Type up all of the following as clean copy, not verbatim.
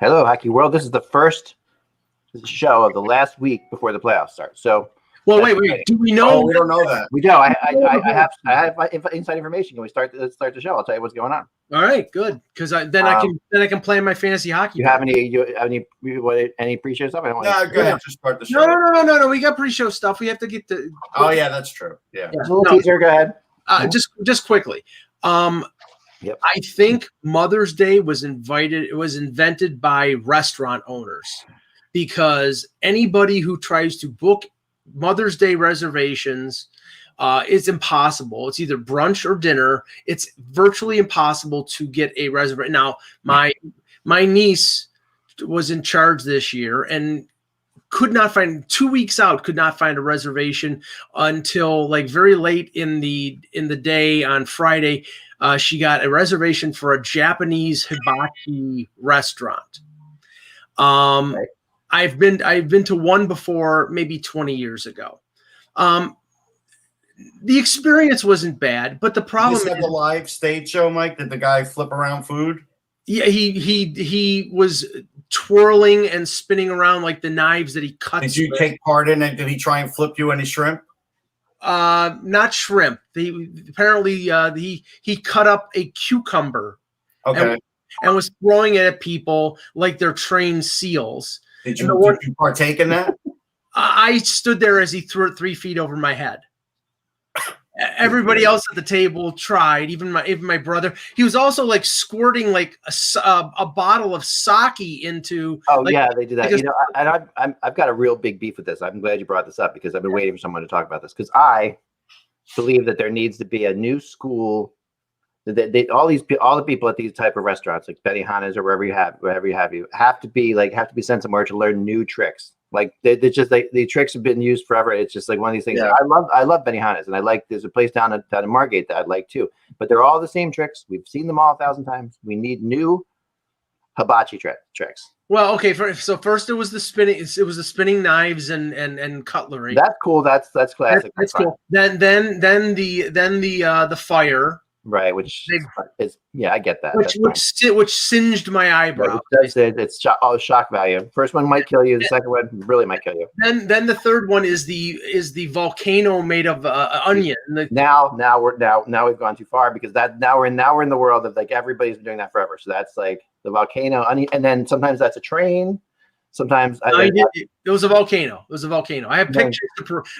Hello, Hockey World. This is the first show of the last week before the playoffs start. So, wait. Do we know? Oh, we don't know that. We do. I have inside information. Can we start the show? I'll tell you what's going on. All right, good. Because I can play my fantasy hockey. You have any pre-show stuff? Go ahead. Just start the show. No. We got pre-show stuff. We have to get the. Oh yeah, that's true. Yeah. Teaser, go ahead. Just quickly. Yep. I think Mother's Day was invented by restaurant owners, because anybody who tries to book Mother's Day reservations, it's impossible. It's either brunch or dinner. It's virtually impossible to get a reservation. Now, my niece was in charge this year and could not find 2 weeks out, could not find a reservation until like very late in the day on Friday. She got a reservation for a Japanese hibachi restaurant. Right. I've been to one before, maybe 20 years ago. The experience wasn't bad, but the problem is the live stage show, Mike. Did the guy flip around food? Yeah, he was twirling and spinning around like the knives that he cuts. Did you take part in it? Did he try and flip you any shrimp? Not shrimp. Apparently he cut up a cucumber. Okay. And was throwing it at people like they're trained seals. Did you partake in that? I stood there as he threw it 3 feet over my head. Everybody else at the table tried, even my brother. He was also like squirting like a bottle of sake into. Oh yeah, they do that. I've got a real big beef with this. I'm glad you brought this up because I've been waiting for someone to talk about this, because I believe that there needs to be a new school. All the people at these type of restaurants, like Benihana's or wherever you have to be sent somewhere to learn new tricks. Like they just like the tricks have been used forever. It's just like one of these things. Yeah. I love Benihana's, and there's a place down in Margate that I'd like too. But they're all the same tricks. We've seen them all 1,000 times. We need new hibachi tricks. Well, okay. So first it was the spinning. It was the spinning knives and cutlery. That's cool. That's classic. That's cool. Then the fire. Right, which is I get that. Which singed my eyebrow. It's shock value. First one might kill you. The second one really might kill you. Then the third one is the volcano made of onion. Now we've gone too far, because now we're in the world of like everybody's been doing that forever. So that's like the volcano onion, and then sometimes that's a train. Sometimes it was a volcano. It was a volcano. I have pictures.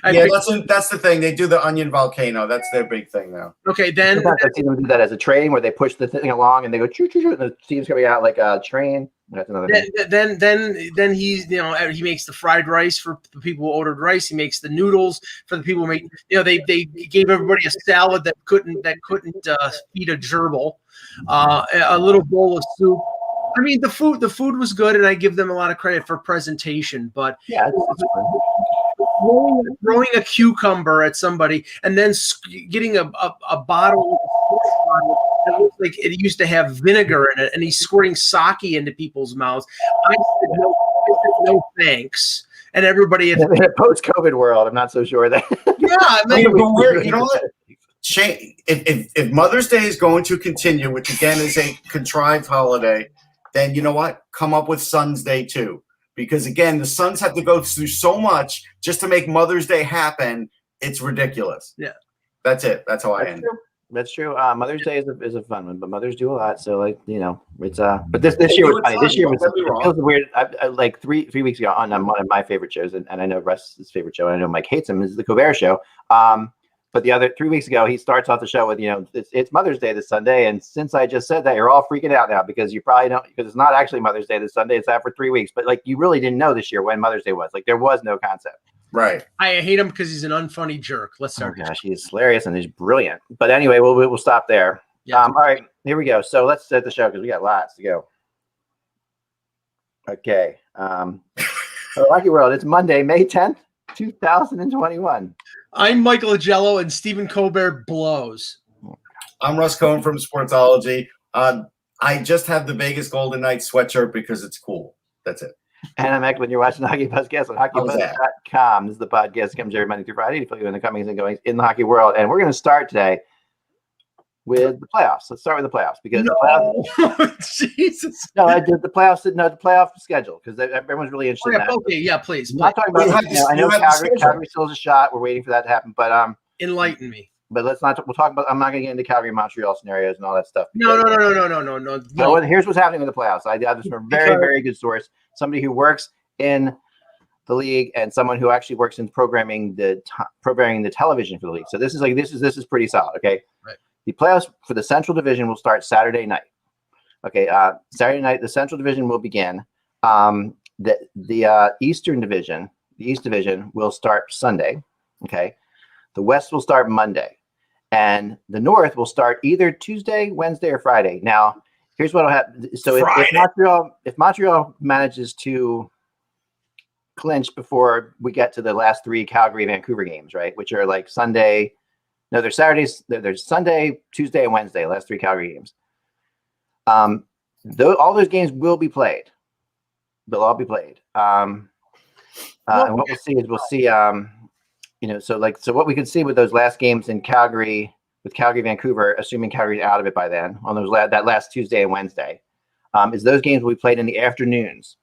That's the thing. They do the onion volcano. That's their big thing now. Okay, then I've seen them do that as a train, where they push the thing along and they go choo choo choo, and the steam's coming out like a train. That's another thing. Then he's he makes the fried rice for the people who ordered rice. He makes the noodles for the people who make. They gave everybody a salad that couldn't feed a gerbil, a little bowl of soup. I mean, the food was good, and I give them a lot of credit for presentation. But throwing a cucumber at somebody and then getting a bottle that looks like it used to have vinegar in it, and he's squirting sake into people's mouths. I said no thanks. And everybody in a post-COVID world, I'm not so sure that. You know what? If Mother's Day is going to continue, which again is a contrived holiday, then you know what? Come up with Son's Day too. Because again, the sons have to go through so much just to make Mother's Day happen. It's ridiculous. Yeah. That's it. That's how I end it. That's true. Mother's Day is a fun one, but mothers do a lot. So it's but this year was funny. This year was weird. I like three weeks ago on one of my favorite shows, and I know Russ's favorite show, and I know Mike hates him, is the Colbert Show. But the other 3 weeks ago, he starts off the show with, it's Mother's Day this Sunday. And since I just said that, you're all freaking out now, because you probably don't, because it's not actually Mother's Day this Sunday. It's out for 3 weeks. But like, you really didn't know this year when Mother's Day was. Like, there was no concept. Right. I hate him because he's an unfunny jerk. Let's start. Oh gosh, he's hilarious and he's brilliant. But anyway, we'll stop there. Yeah. All right, here we go. So let's start the show because we got lots to go. Okay. Hockey World, it's Monday, May 10th, 2021. I'm Michael Agello, and Stephen Colbert blows. I'm Russ Cohen from Sportsology. I just have the Vegas Golden Knights sweatshirt because it's cool. That's it. And I'm Eklund. You're watching the HockeyBuzzcast on HockeyBuzz.com. This is the podcast that comes every Monday through Friday to fill you in the comings and goings in the hockey world. And we're going to start today with the playoffs. Let's start with the playoffs because the playoffs. Jesus. No, I did the playoffs. No, the playoff schedule because everyone's really interested in that. Okay, yeah, please. I'm not talking about. I know Calgary still has a shot. We're waiting for that to happen, but enlighten me. But let's not. We'll talk about. I'm not going to get into Calgary, Montreal scenarios and all that stuff. No. So here's what's happening with the playoffs. I got this from a very, very good source. Somebody who works in the league and someone who actually works in programming the television for the league. So this is pretty solid. Okay. Right. The playoffs for the Central Division will start Saturday night. Okay. Saturday night, the Central Division will begin. The Eastern Division, the East Division will start Sunday. Okay. The West will start Monday. And the North will start either Tuesday, Wednesday, or Friday. Now, here's what will happen. So if Montreal manages to clinch before we get to the last 3 Calgary Vancouver games, right, which are like Sunday. No, they're Saturdays. There's Sunday, Tuesday, and Wednesday. Last 3 Calgary games. All those games will be played. They'll all be played. And what we'll see. So what we could see with those last games in Calgary, with Calgary, Vancouver, assuming Calgary's out of it by then, on those that last Tuesday and Wednesday, is those games will be played in the afternoons.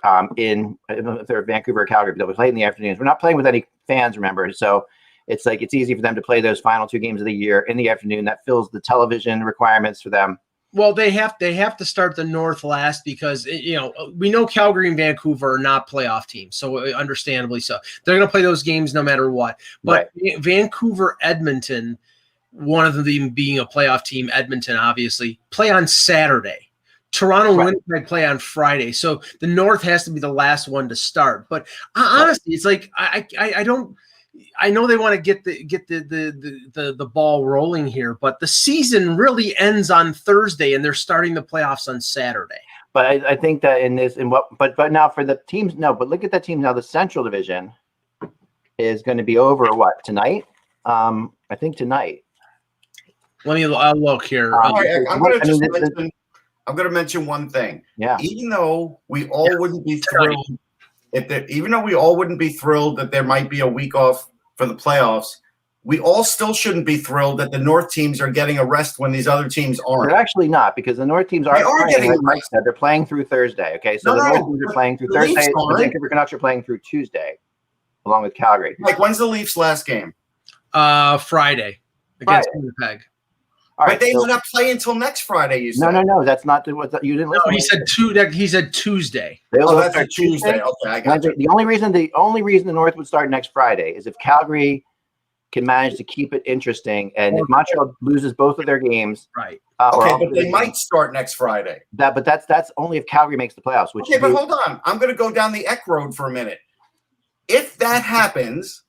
If they're Vancouver or Calgary, but they'll be played in the afternoons. We're not playing with any fans, remember? So it's easy for them to play those final 2 games of the year in the afternoon. That fills the television requirements for them. Well, they have to start the North last because we know Calgary and Vancouver are not playoff teams, so understandably so. They're going to play those games no matter what. But right. Vancouver, Edmonton, one of them being a playoff team, Edmonton obviously play on Saturday. Toronto and Winnipeg play on Friday, so the North has to be the last one to start. But honestly, it's like I don't. I know they want to get the ball rolling here, but the season really ends on Thursday, and they're starting the playoffs on Saturday. But I think that but now for the teams, no. But look at that team now. The Central Division is going to be over tonight? I think tonight. I'll look here. I'm going to mention one thing. Yeah. Even though we all wouldn't be thrilled. Even though we all wouldn't be thrilled that there might be a week off for the playoffs, we all still shouldn't be thrilled that the North teams are getting a rest when these other teams aren't. They're actually not, because the North teams are playing, like Mike said, they're playing through Thursday. Okay, so the North teams are playing through Thursday. The Vancouver Canucks are playing through Tuesday, along with Calgary. Like, when's the Leafs' last game? Friday against Winnipeg. But they will not play until next Friday. You said no. That's not what you didn't listen. No, he said Tuesday. That's a Tuesday. Okay, I got you. The only reason the North would start next Friday is if Calgary can manage to keep it interesting, and if Montreal loses both of their games, right? But they might start next Friday. But that's only if Calgary makes the playoffs. But hold on, I'm going to go down the Eck Road for a minute. If that happens,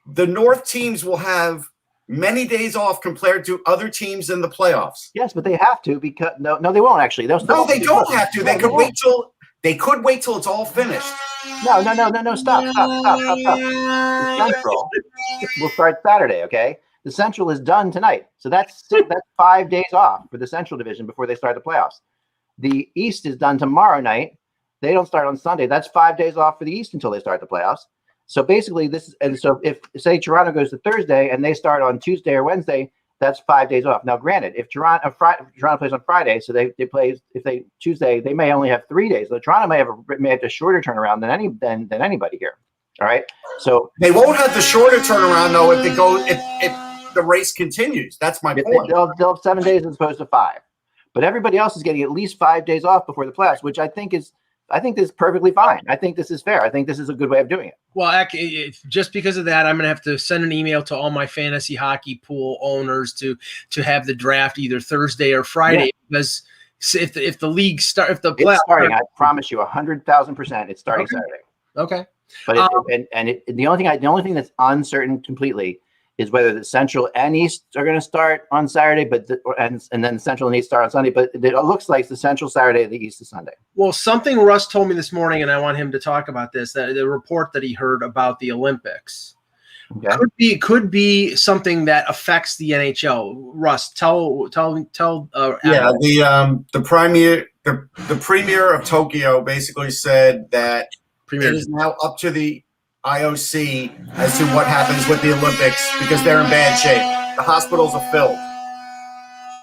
the North teams will have many days off compared to other teams in the playoffs. Yes, but they have to, because no, they won't actually. They don't have to. They could wait till it's all finished. No. Stop. The Central will start Saturday. Okay, the Central is done tonight, so that's 5 days off for the Central Division before they start the playoffs. The East is done tomorrow night. They don't start on Sunday. That's 5 days off for the East until they start the playoffs. So basically, if say Toronto goes to Thursday and they start on Tuesday or Wednesday, that's 5 days off. Now, granted, if Toronto plays on Friday, so they play Tuesday, they may only have 3 days. So Toronto may have a shorter turnaround than anybody here. All right, so they won't have the shorter turnaround though if the race continues. That's my point. They'll have 7 days as opposed to 5, but everybody else is getting at least 5 days off before the playoffs, which I think this is perfectly fine. I think this is fair. I think this is a good way of doing it. Well, just because of that, I'm going to have to send an email to all my fantasy hockey pool owners to have the draft either Thursday or Friday, because if the league if the playoffs starting, I promise you 100,000% it's starting Saturday. Okay. But the only thing that's uncertain completely is whether the Central and East are going to start on Saturday, and then the Central and East start on Sunday. But it looks like the Central Saturday, the East is Sunday. Well, something Russ told me this morning, and I want him to talk about this, that the report that he heard about the Olympics could be something that affects the NHL. Russ, tell. The premier of Tokyo basically said that it is now up to the IOC as to what happens with the Olympics because they're in bad shape. The hospitals are filled.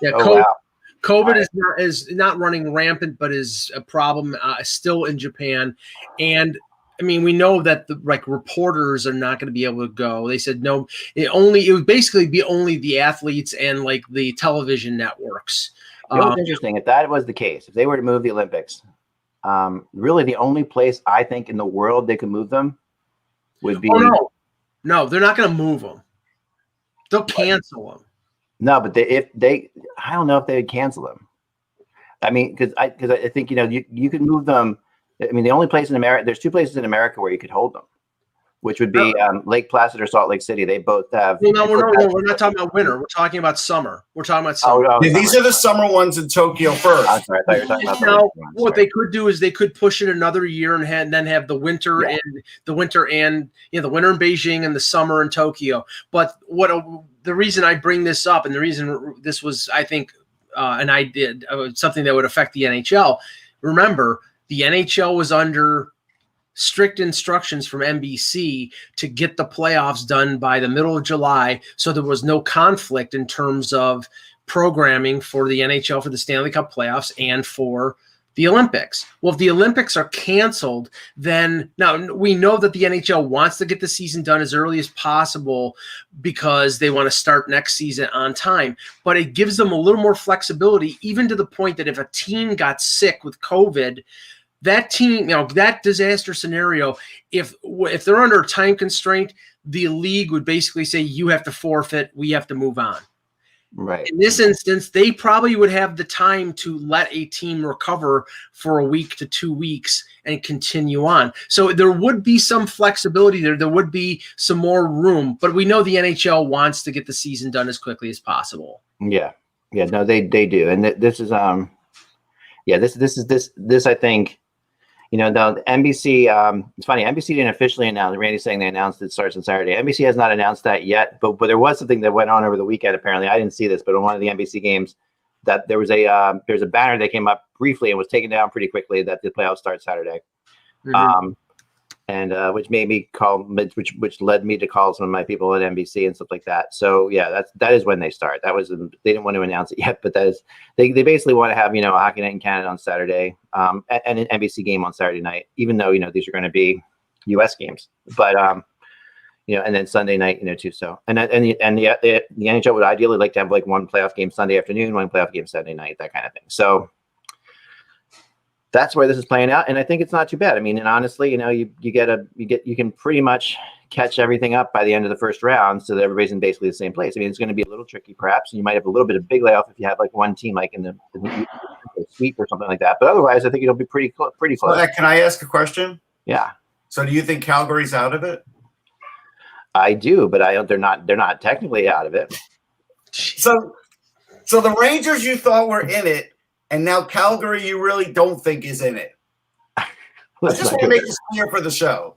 Yeah, Oh, wow. COVID is not running rampant, but is a problem still in Japan. And I mean, we know that the reporters are not going to be able to go. They said no. It would basically be only the athletes and like the television networks. You know what's interesting? If that was the case, if they were to move the Olympics, really the only place I think in the world they could move them would be. Oh, no, they're not going to move them. They'll cancel them. No, but I don't know if they would cancel them. I mean, because I think you could move them. I mean, the only place in America, there's two places in America where you could hold them, which would be Lake Placid or Salt Lake City. They both have. Well, no, we're not talking about winter. We're talking about summer. We're talking about summer. These are the summer ones in Tokyo first. I'm sorry, I thought you were talking about what they could do is they could push it another year and then have the winter and the winter in Beijing and the summer in Tokyo. But the reason I bring this up and the reason this was, I think, an idea, something that would affect the NHL. Remember, the NHL was under strict instructions from NBC to get the playoffs done by the middle of July, so there was no conflict in terms of programming for the NHL for the Stanley Cup playoffs and for the Olympics. Well, if the Olympics are canceled, then now we know that the NHL wants to get the season done as early as possible because they want to start next season on time, but it gives them a little more flexibility, even to the point that if a team got sick with COVID, that team, that disaster scenario, if they're under a time constraint, the league would basically say, you have to forfeit, we have to move on. Right. In this instance, they probably would have the time to let a team recover for a week to 2 weeks and continue on. So there would be some flexibility there. There would be some more room, but we know the NHL wants to get the season done as quickly as possible. Yeah. Yeah. No, they do. And this is, this, I think, the NBC, it's funny, NBC didn't officially announce, Randy's saying they announced it starts on Saturday. NBC has not announced that yet, but there was something that went on over the weekend, apparently. I didn't see this, but on one of the NBC games, that there's a banner that came up briefly and was taken down pretty quickly that the playoffs start Saturday. Mm-hmm. And which made me which led me to call some of my people at NBC and stuff like that. So yeah, that is when they start. They didn't want to announce it yet, but they basically want to have a hockey night in Canada on Saturday, and an NBC game on Saturday night. Even though these are going to be U.S. games, but and then Sunday night too. So and the NHL would ideally like to have like one playoff game Sunday afternoon, one playoff game Saturday night, that kind of thing. So that's where this is playing out, and I think it's not too bad. I mean, and honestly, you can pretty much catch everything up by the end of the first round, so that everybody's in basically the same place. I mean, it's going to be a little tricky, perhaps, and you might have a little bit of big layoff if you have like one team like in the sweep or something like that. But otherwise, I think it'll be pretty close. So, can I ask a question? Yeah. So, do you think Calgary's out of it? I do, but they're not technically out of it. So the Rangers you thought were in it. And now Calgary, you really don't think is in it. I just want to make this clear for the show.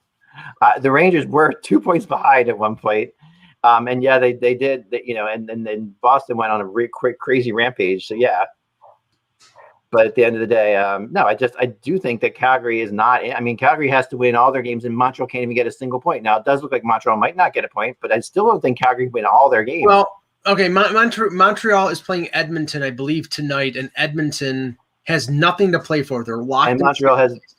The Rangers were 2 points behind at one point, and yeah, they did. And then Boston went on a crazy rampage. So yeah, but at the end of the day, no, I do think that Calgary is not. I mean, Calgary has to win all their games, and Montreal can't even get a single point. Now it does look like Montreal might not get a point, but I still don't think Calgary can win all their games. Well. Okay, Montreal is playing Edmonton, I believe, tonight, and Edmonton has nothing to play for. They're locked. And Montreal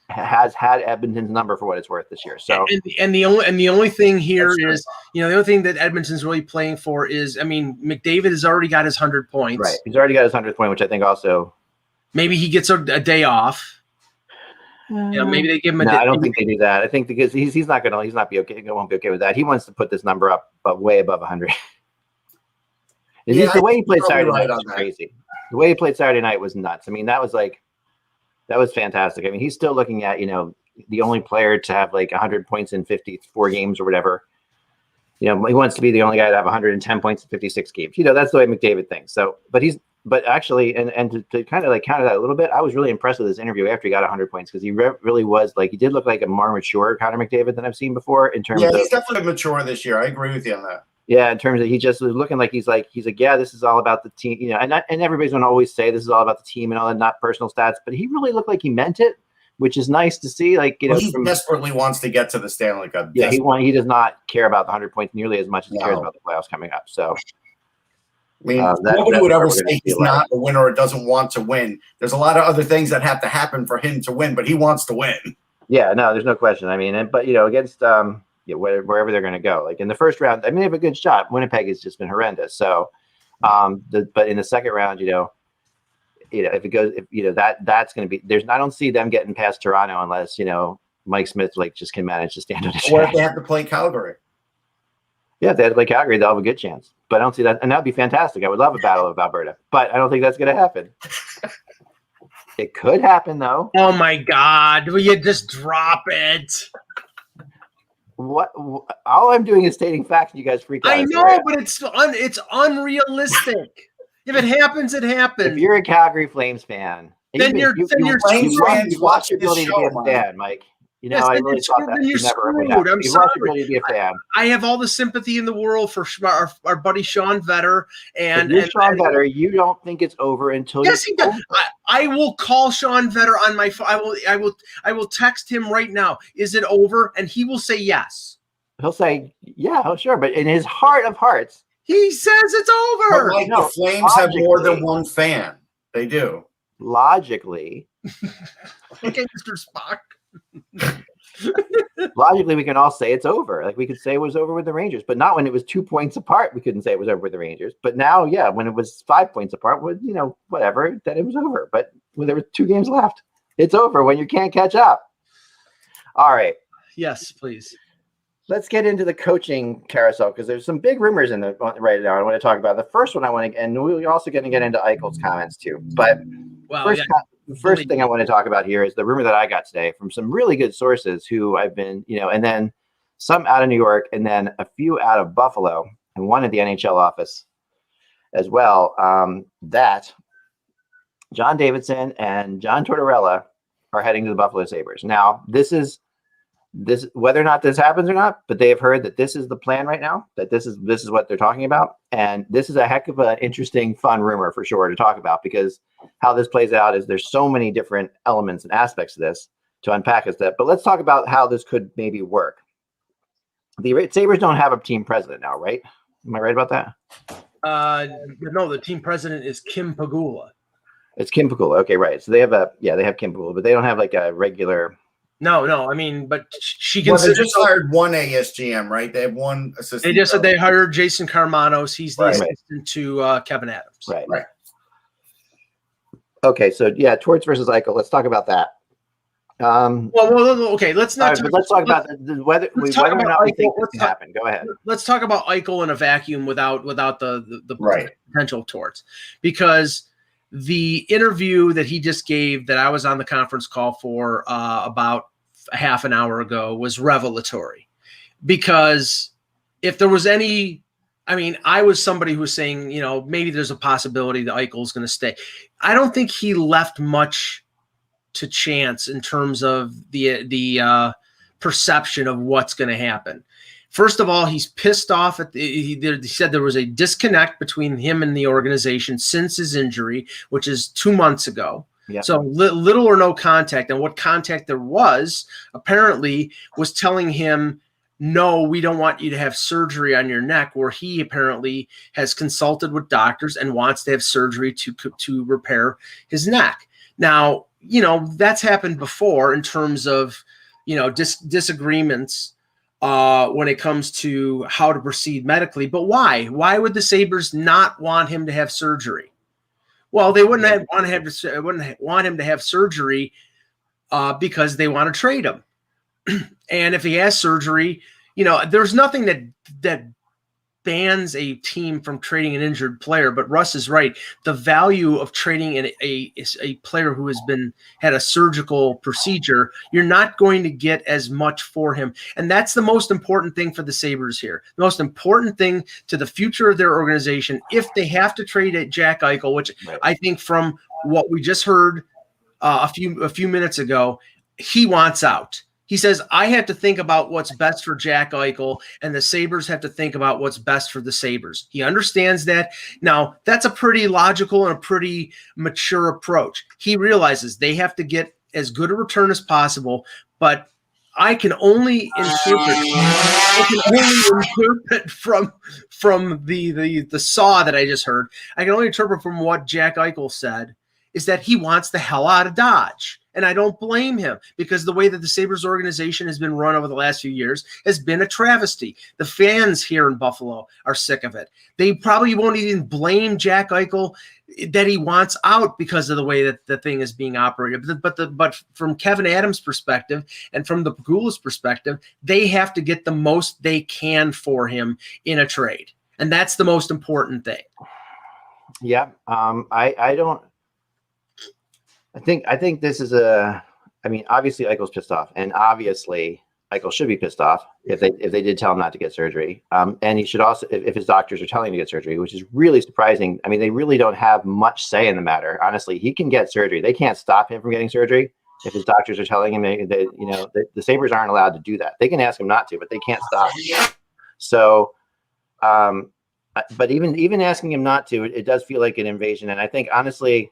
has had Edmonton's number for what it's worth this year. So and the only thing here is the only thing that Edmonton's really playing for is, I mean, McDavid has already got his 100 points. Right, he's already got his 100th point, which I think also maybe he gets a day off. Maybe they give him a day. I don't think they do that. I think because he's not be okay. He won't be okay with that. He wants to put this number up, but way above 100. The way he played Saturday night was crazy. The way he played Saturday night was nuts. I mean, that was fantastic. I mean, he's still looking at, the only player to have like 100 points in 54 games or whatever. He wants to be the only guy to have 110 points in 56 games. That's the way McDavid thinks. So, but actually, and to kind of like counter that a little bit, I was really impressed with his interview after he got 100 points because he really was he did look like a more mature Connor McDavid than I've seen before in terms of. Yeah, he's definitely mature this year. I agree with you on that. Yeah, in terms of he just was looking like he's like, yeah, this is all about the team, and everybody's going to always say this is all about the team and all that, not personal stats, but he really looked like he meant it, which is nice to see. He desperately wants to get to the Stanley Cup. Yeah, he does not care about the 100 points nearly as much as he cares about the playoffs coming up. So, I mean, nobody would ever say he's not a winner or doesn't want to win. There's a lot of other things that have to happen for him to win, but he wants to win. Yeah, no, there's no question. I mean, but against wherever they're going to go, like in the first round, I mean, they have a good shot. Winnipeg has just been horrendous. So, but in the second round, if it goes, that's going to be. I don't see them getting past Toronto unless Mike Smith just can manage to stand on his. Or if they have to play Calgary. Yeah, if they have to play Calgary, they'll have a good chance. But I don't see that, and that'd be fantastic. I would love a battle of Alberta, but I don't think that's going to happen. It could happen though. Oh my God! Will you just drop it? What? All I'm doing is stating facts, and you guys freak out. I know, but it's unrealistic. If it happens, it happens. If you're a Calgary Flames fan, then you're Flames fans lost your ability to be a fan, Mike. I really thought that. You're screwed. I'm sorry. Lost your ability to be a fan. I have all the sympathy in the world for our buddy Sean Vetter. And Sean Vetter, you don't think it's over until yes, he does. I will call Sean Vetter on my phone. I will text him right now. Is it over? And he will say yes. He'll say, yeah, oh, sure. But in his heart of hearts, he says it's over. But the Flames have more than one fan. They do. Logically. Okay, Mr. Spock. Logically, we can all say it's over. Like we could say it was over with the Rangers, but not when it was 2 points apart. We couldn't say it was over with the Rangers. But now, yeah, when it was 5 points apart, with whatever, then it was over. But when there were 2 games left, it's over when you can't catch up. All right. Yes, please. Let's get into the coaching carousel because there's some big rumors in the right now. I want to talk about the first one. And we're also going to get into Eichel's comments too. But the first thing I want to talk about here is the rumor that I got today from some really good sources who I've been, and then some out of New York, and then a few out of Buffalo, and one at the NHL office as well. That John Davidson and John Tortorella are heading to the Buffalo Sabres. Now, this whether or not this happens or not, but they have heard that this is the plan right now, that this is what they're talking about. And this is a heck of an interesting, fun rumor for sure to talk about, because how this plays out is there's so many different elements and aspects of this to unpack as that. But let's talk about how this could maybe work. The Sabres don't have a team president now, right? Am I right about that? No, the team president is Kim Pegula. It's Kim Pegula. Okay, right. So they have Kim Pegula, but they don't have like a regular. No. I mean, but she can. Well, they just hired one ASGM, right? They have one assistant. They just said they hired Jason Karmanos. He's the assistant to Kevin Adams. Right. Okay, so yeah, Torts versus Eichel. Let's talk about that. Okay. Let's not. Let's talk about whether or not we think this can happen. Go ahead. Let's talk about Eichel in a vacuum without the potential Torts, because the interview that he just gave that I was on the conference call for about a half an hour ago was revelatory, because if there was any, I was somebody who was saying, maybe there's a possibility that Eichel is going to stay. I don't think he left much to chance in terms of the perception of what's going to happen. First of all, he's pissed off he said there was a disconnect between him and the organization since his injury, which is 2 months ago. Yep. So little or no contact. And what contact there was apparently was telling him, no, we don't want you to have surgery on your neck, where he apparently has consulted with doctors and wants to have surgery to repair his neck. Now, that's happened before in terms of, disagreements when it comes to how to proceed medically. But why? Why would the Sabres not want him to have surgery? Well, they wouldn't want him to have surgery because they want to trade him. And if he has surgery, there's nothing that bans a team from trading an injured player. But Russ is right. The value of trading a player who has had a surgical procedure, you're not going to get as much for him. And that's the most important thing for the Sabres here. The most important thing to the future of their organization, if they have to trade Jack Eichel, which I think from what we just heard a few minutes ago, he wants out. He says, I have to think about what's best for Jack Eichel, and the Sabres have to think about what's best for the Sabres. He understands that. Now, that's a pretty logical and a pretty mature approach. He realizes they have to get as good a return as possible, but I can only interpret from the saw that I just heard. I can only interpret from what Jack Eichel said is that he wants the hell out of Dodge. And I don't blame him, because the way that the Sabres organization has been run over the last few years has been a travesty. The fans here in Buffalo are sick of it. They probably won't even blame Jack Eichel that he wants out because of the way that the thing is being operated. But from Kevin Adams' perspective and from the Pagulas' perspective, they have to get the most they can for him in a trade. And that's the most important thing. Yeah. I think this is obviously Eichel's pissed off, and obviously Eichel should be pissed off if they did tell him not to get surgery. And he should also, if his doctors are telling him to get surgery, which is really surprising. I mean, they really don't have much say in the matter. Honestly, he can get surgery. They can't stop him from getting surgery if his doctors are telling him that, the Sabres aren't allowed to do that. They can ask him not to, but they can't stop him. So, but even asking him not to, it does feel like an invasion. And I think, honestly,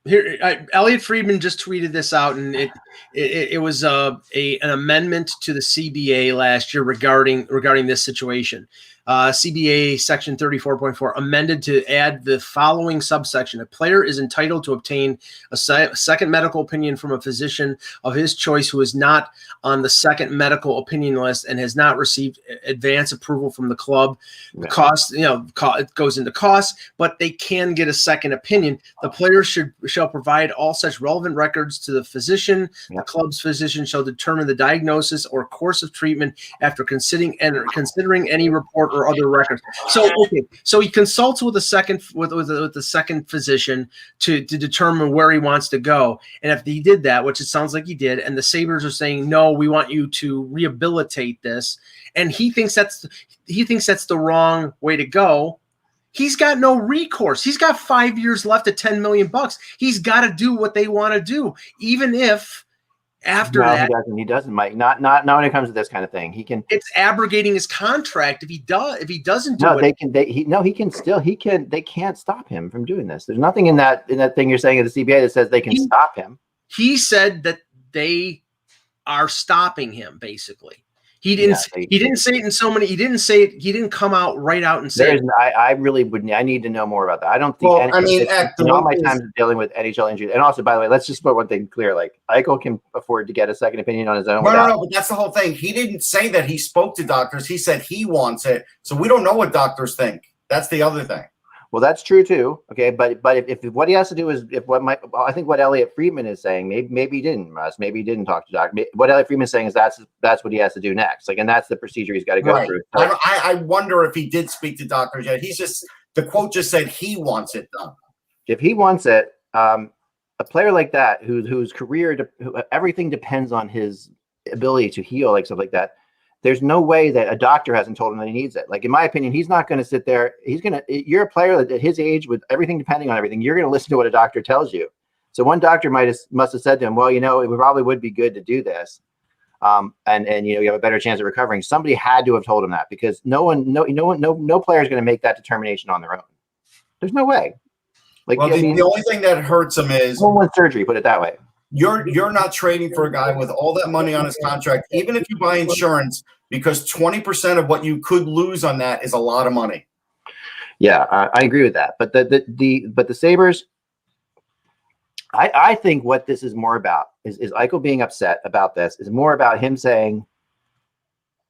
here, Elliot Friedman just tweeted this out, and it was an amendment to the CBA last year regarding this situation. CBA section 34.4 amended to add the following subsection: a player is entitled to obtain a second medical opinion from a physician of his choice who is not on the second medical opinion list and has not received advance approval from the club. Right. Cost, it goes into cost, but they can get a second opinion. The player shall provide all such relevant records to the physician. Yeah. The club's physician shall determine the diagnosis or course of treatment after considering any report or other records. So he consults with the second physician to determine where he wants to go. And if he did that, which it sounds like he did, and the Sabres are saying, no, we want you to rehabilitate this, and he thinks that's the wrong way to go, he's got no recourse. He's got 5 years left at $10 million. He's got to do what they want to do, even if after that he doesn't, Mike. Not when it comes to this kind of thing. He can. It's abrogating his contract if he doesn't do it. They can't stop him from doing this. There's nothing in that thing you're saying at the CBA that says they can stop him. He said that they are stopping him, basically. He didn't say it in so many. He didn't come out and say it. I really wouldn't. I need to know more about that. I don't think. All my time is dealing with NHL injuries. And also, by the way, let's just put one thing clear: like, Eichel can afford to get a second opinion on his own. No, but that's the whole thing. He didn't say that he spoke to doctors. He said he wants it. So we don't know what doctors think. That's the other thing. Well, that's true too. Okay, but if what he has to do is I think what Elliot Friedman is saying, maybe he didn't, Russ. Maybe he didn't talk to doctor. What Elliot Friedman is saying is that's what he has to do next. Like, and that's the procedure he's got to go through. So, I wonder if he did speak to doctors yet. The quote just said he wants it done. If he wants it, a player like that whose career, everything depends on his ability to heal, like stuff like that. There's no way that a doctor hasn't told him that he needs it. Like, in my opinion, he's not going to sit there. You're a player at his age with everything depending on everything. You're going to listen to what a doctor tells you. So one doctor must have said to him, well, it probably would be good to do this. And you have a better chance of recovering. Somebody had to have told him that, because no player is going to make that determination on their own. There's no way. Like, well, the only thing that hurts him is surgery, put it that way. You're not trading for a guy with all that money on his contract, even if you buy insurance, because 20% of what you could lose on that is a lot of money. Yeah, I agree with that. But the Sabres, I think what this is more about is Eichel being upset about this is more about him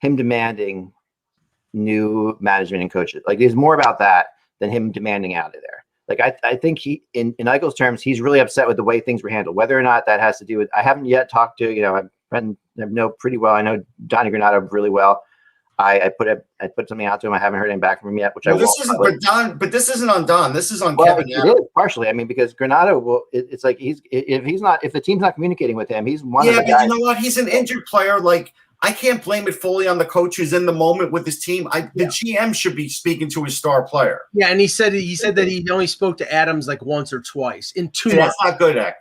demanding new management and coaches. Like, it's more about that than him demanding out of there. Like, I think in Eichel's terms, he's really upset with the way things were handled. Whether or not that has to do with, I haven't yet talked to, I know pretty well. I know Donnie Granato really well. I put something out to him. I haven't heard anything back from him yet, which but this isn't on Don. This is on Kevin. It is partially. I mean, because Granato it's like if the team's not communicating with him, he's one of the guys. Yeah, but you know what? He's an injured player. Like, I can't blame it fully on the coach who's in the moment with his team. The GM should be speaking to his star player. Yeah, and he said that he only spoke to Adams like once or twice in 2 months. That's not good, Eck.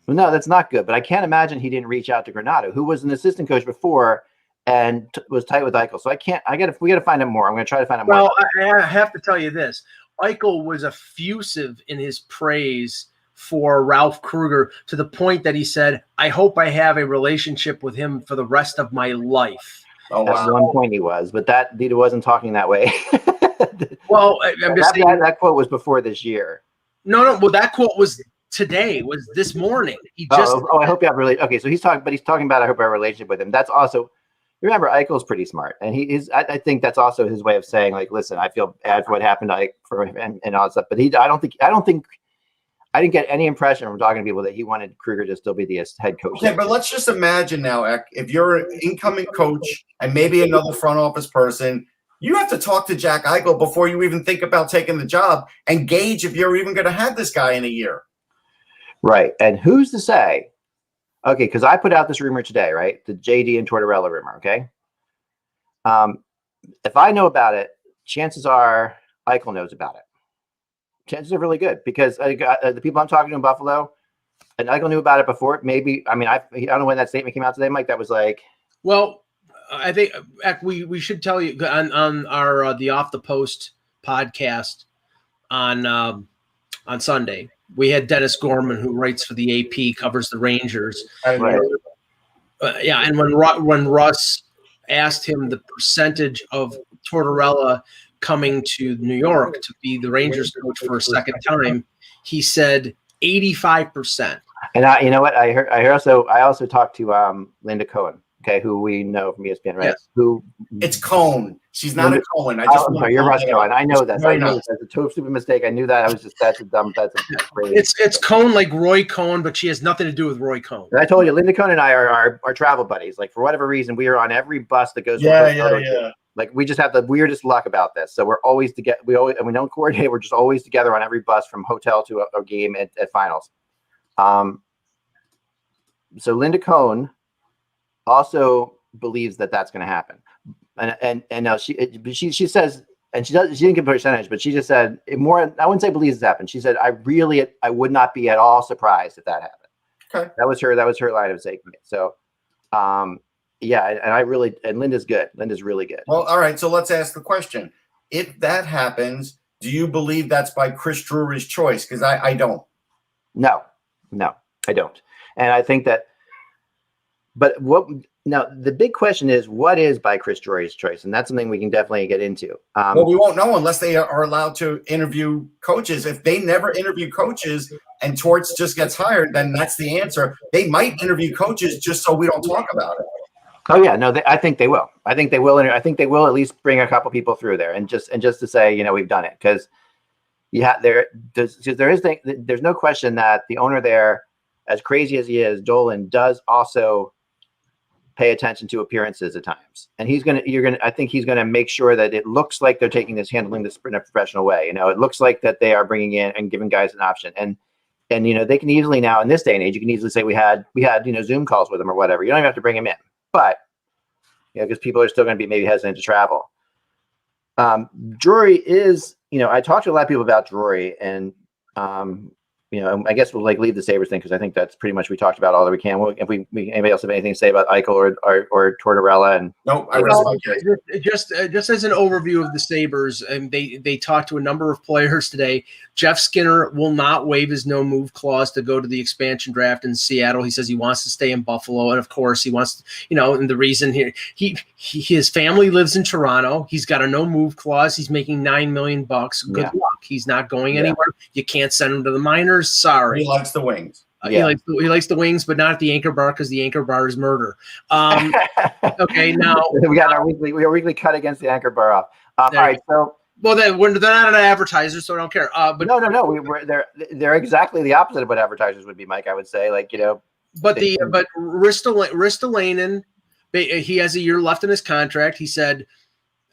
Well, no, that's not good. But I can't imagine he didn't reach out to Granato, who was an assistant coach before and was tight with Eichel. So we got to find out more. I'm going to try to find out more. Well, I have to tell you this. Eichel was effusive in his praise for Ralph Kruger to the point that he said, I hope I have a relationship with him for the rest of my life. Oh, At wow. one point he was, but that he wasn't talking that way. Well, I'm just saying that quote was before this year. No. Well, that quote was today, was this morning. He just. I hope you have really. Okay, so he's talking about I hope I have a relationship with him. That's also, remember, Eichel's pretty smart, and he is. I think that's also his way of saying, like, listen, I feel bad for what happened for him and all that stuff. But I didn't get any impression from talking to people that he wanted Kruger to still be the head coach. Okay, but let's just imagine now, Eck, if you're an incoming coach and maybe another front office person, you have to talk to Jack Eichel before you even think about taking the job and gauge if you're even going to have this guy in a year. Right. And who's to say? Okay, because I put out this rumor today, right? The JD and Tortorella rumor, okay? If I know about it, chances are Eichel knows about it. Chances are really good because the people I'm talking to in Buffalo, and Eichel knew about it before. Maybe, I don't know when that statement came out today, Mike. That was like, well, I think we should tell you on our the Off the Post podcast on Sunday. We had Dennis Gorman, who writes for the AP, covers the Rangers. right. And when Russ asked him the percentage of Tortorella coming to New York to be the Rangers coach for a second time, he said 85%. And you know what? I also talked to Linda Cohen, okay, who we know from ESPN, right? Yes. Who It's Cohen. She's not a Cohen. You're Russ Cohen. I know that. I know that's a total stupid mistake. I knew that. That's crazy. It's Cohen, like Roy Cohen, but she has nothing to do with Roy Cohen. And I told you, Linda Cohen and I are travel buddies. Like, for whatever reason, we are on every bus that goes. Yeah. Like, we just have the weirdest luck about this. So we're always together. We don't coordinate. We're just always together on every bus from hotel to a game at finals. So Linda Cohen also believes that that's going to happen, and now she says, and she didn't give a percentage, but she just said more. I wouldn't say believes it's happened. She said, I would not be at all surprised if that happened. Okay, that was her line of saying. So, and Linda's good. Linda's really good. Well, all right. So let's ask the question: if that happens, do you believe that's by Chris Drury's choice? Because I don't. No, I don't. And I think that, but now the big question is, what is by Chris Drury's choice? And that's something we can definitely get into. Well, we won't know unless they are allowed to interview coaches. If they never interview coaches and Torts just gets hired, then that's the answer. They might interview coaches just so we don't talk about it. Oh yeah, no, I think they will. I think they will at least bring a couple people through there and just to say, we've done it, because there's no question that the owner there, as crazy as he is, Dolan, does also pay attention to appearances at times, and I think he's gonna make sure that it looks like they're handling this in a professional way. It looks like that they are bringing in and giving guys an option, and they can easily now, in this day and age, you can easily say we had Zoom calls with him or whatever. You don't even have to bring him in, but because people are still going to be maybe hesitant to travel. Drury is, I talked to a lot of people about Drury, and I guess we'll leave the Sabres thing, because I think that's pretty much we talked about all that we can. If anybody else have anything to say about Eichel or Tortorella, and nope, just as an overview of the Sabres, and they talked to a number of players today. Jeff Skinner will not waive his no move clause to go to the expansion draft in Seattle. He says he wants to stay in Buffalo, and of course he wants, and the reason here, his family lives in Toronto. He's got a no move clause. He's making $9 million. Good luck. He's not going anywhere. You can't send him to the minors. Sorry. He likes the Wings. He likes the Wings, but not at the Anchor Bar, because the Anchor Bar is murder. Okay, now we got our weekly cut against the Anchor Bar off. All right, so. Well, they're not an advertiser, so I don't care. But no. They're exactly the opposite of what advertisers would be, Mike. I would say, But Ristolainen, he has a year left in his contract. He said,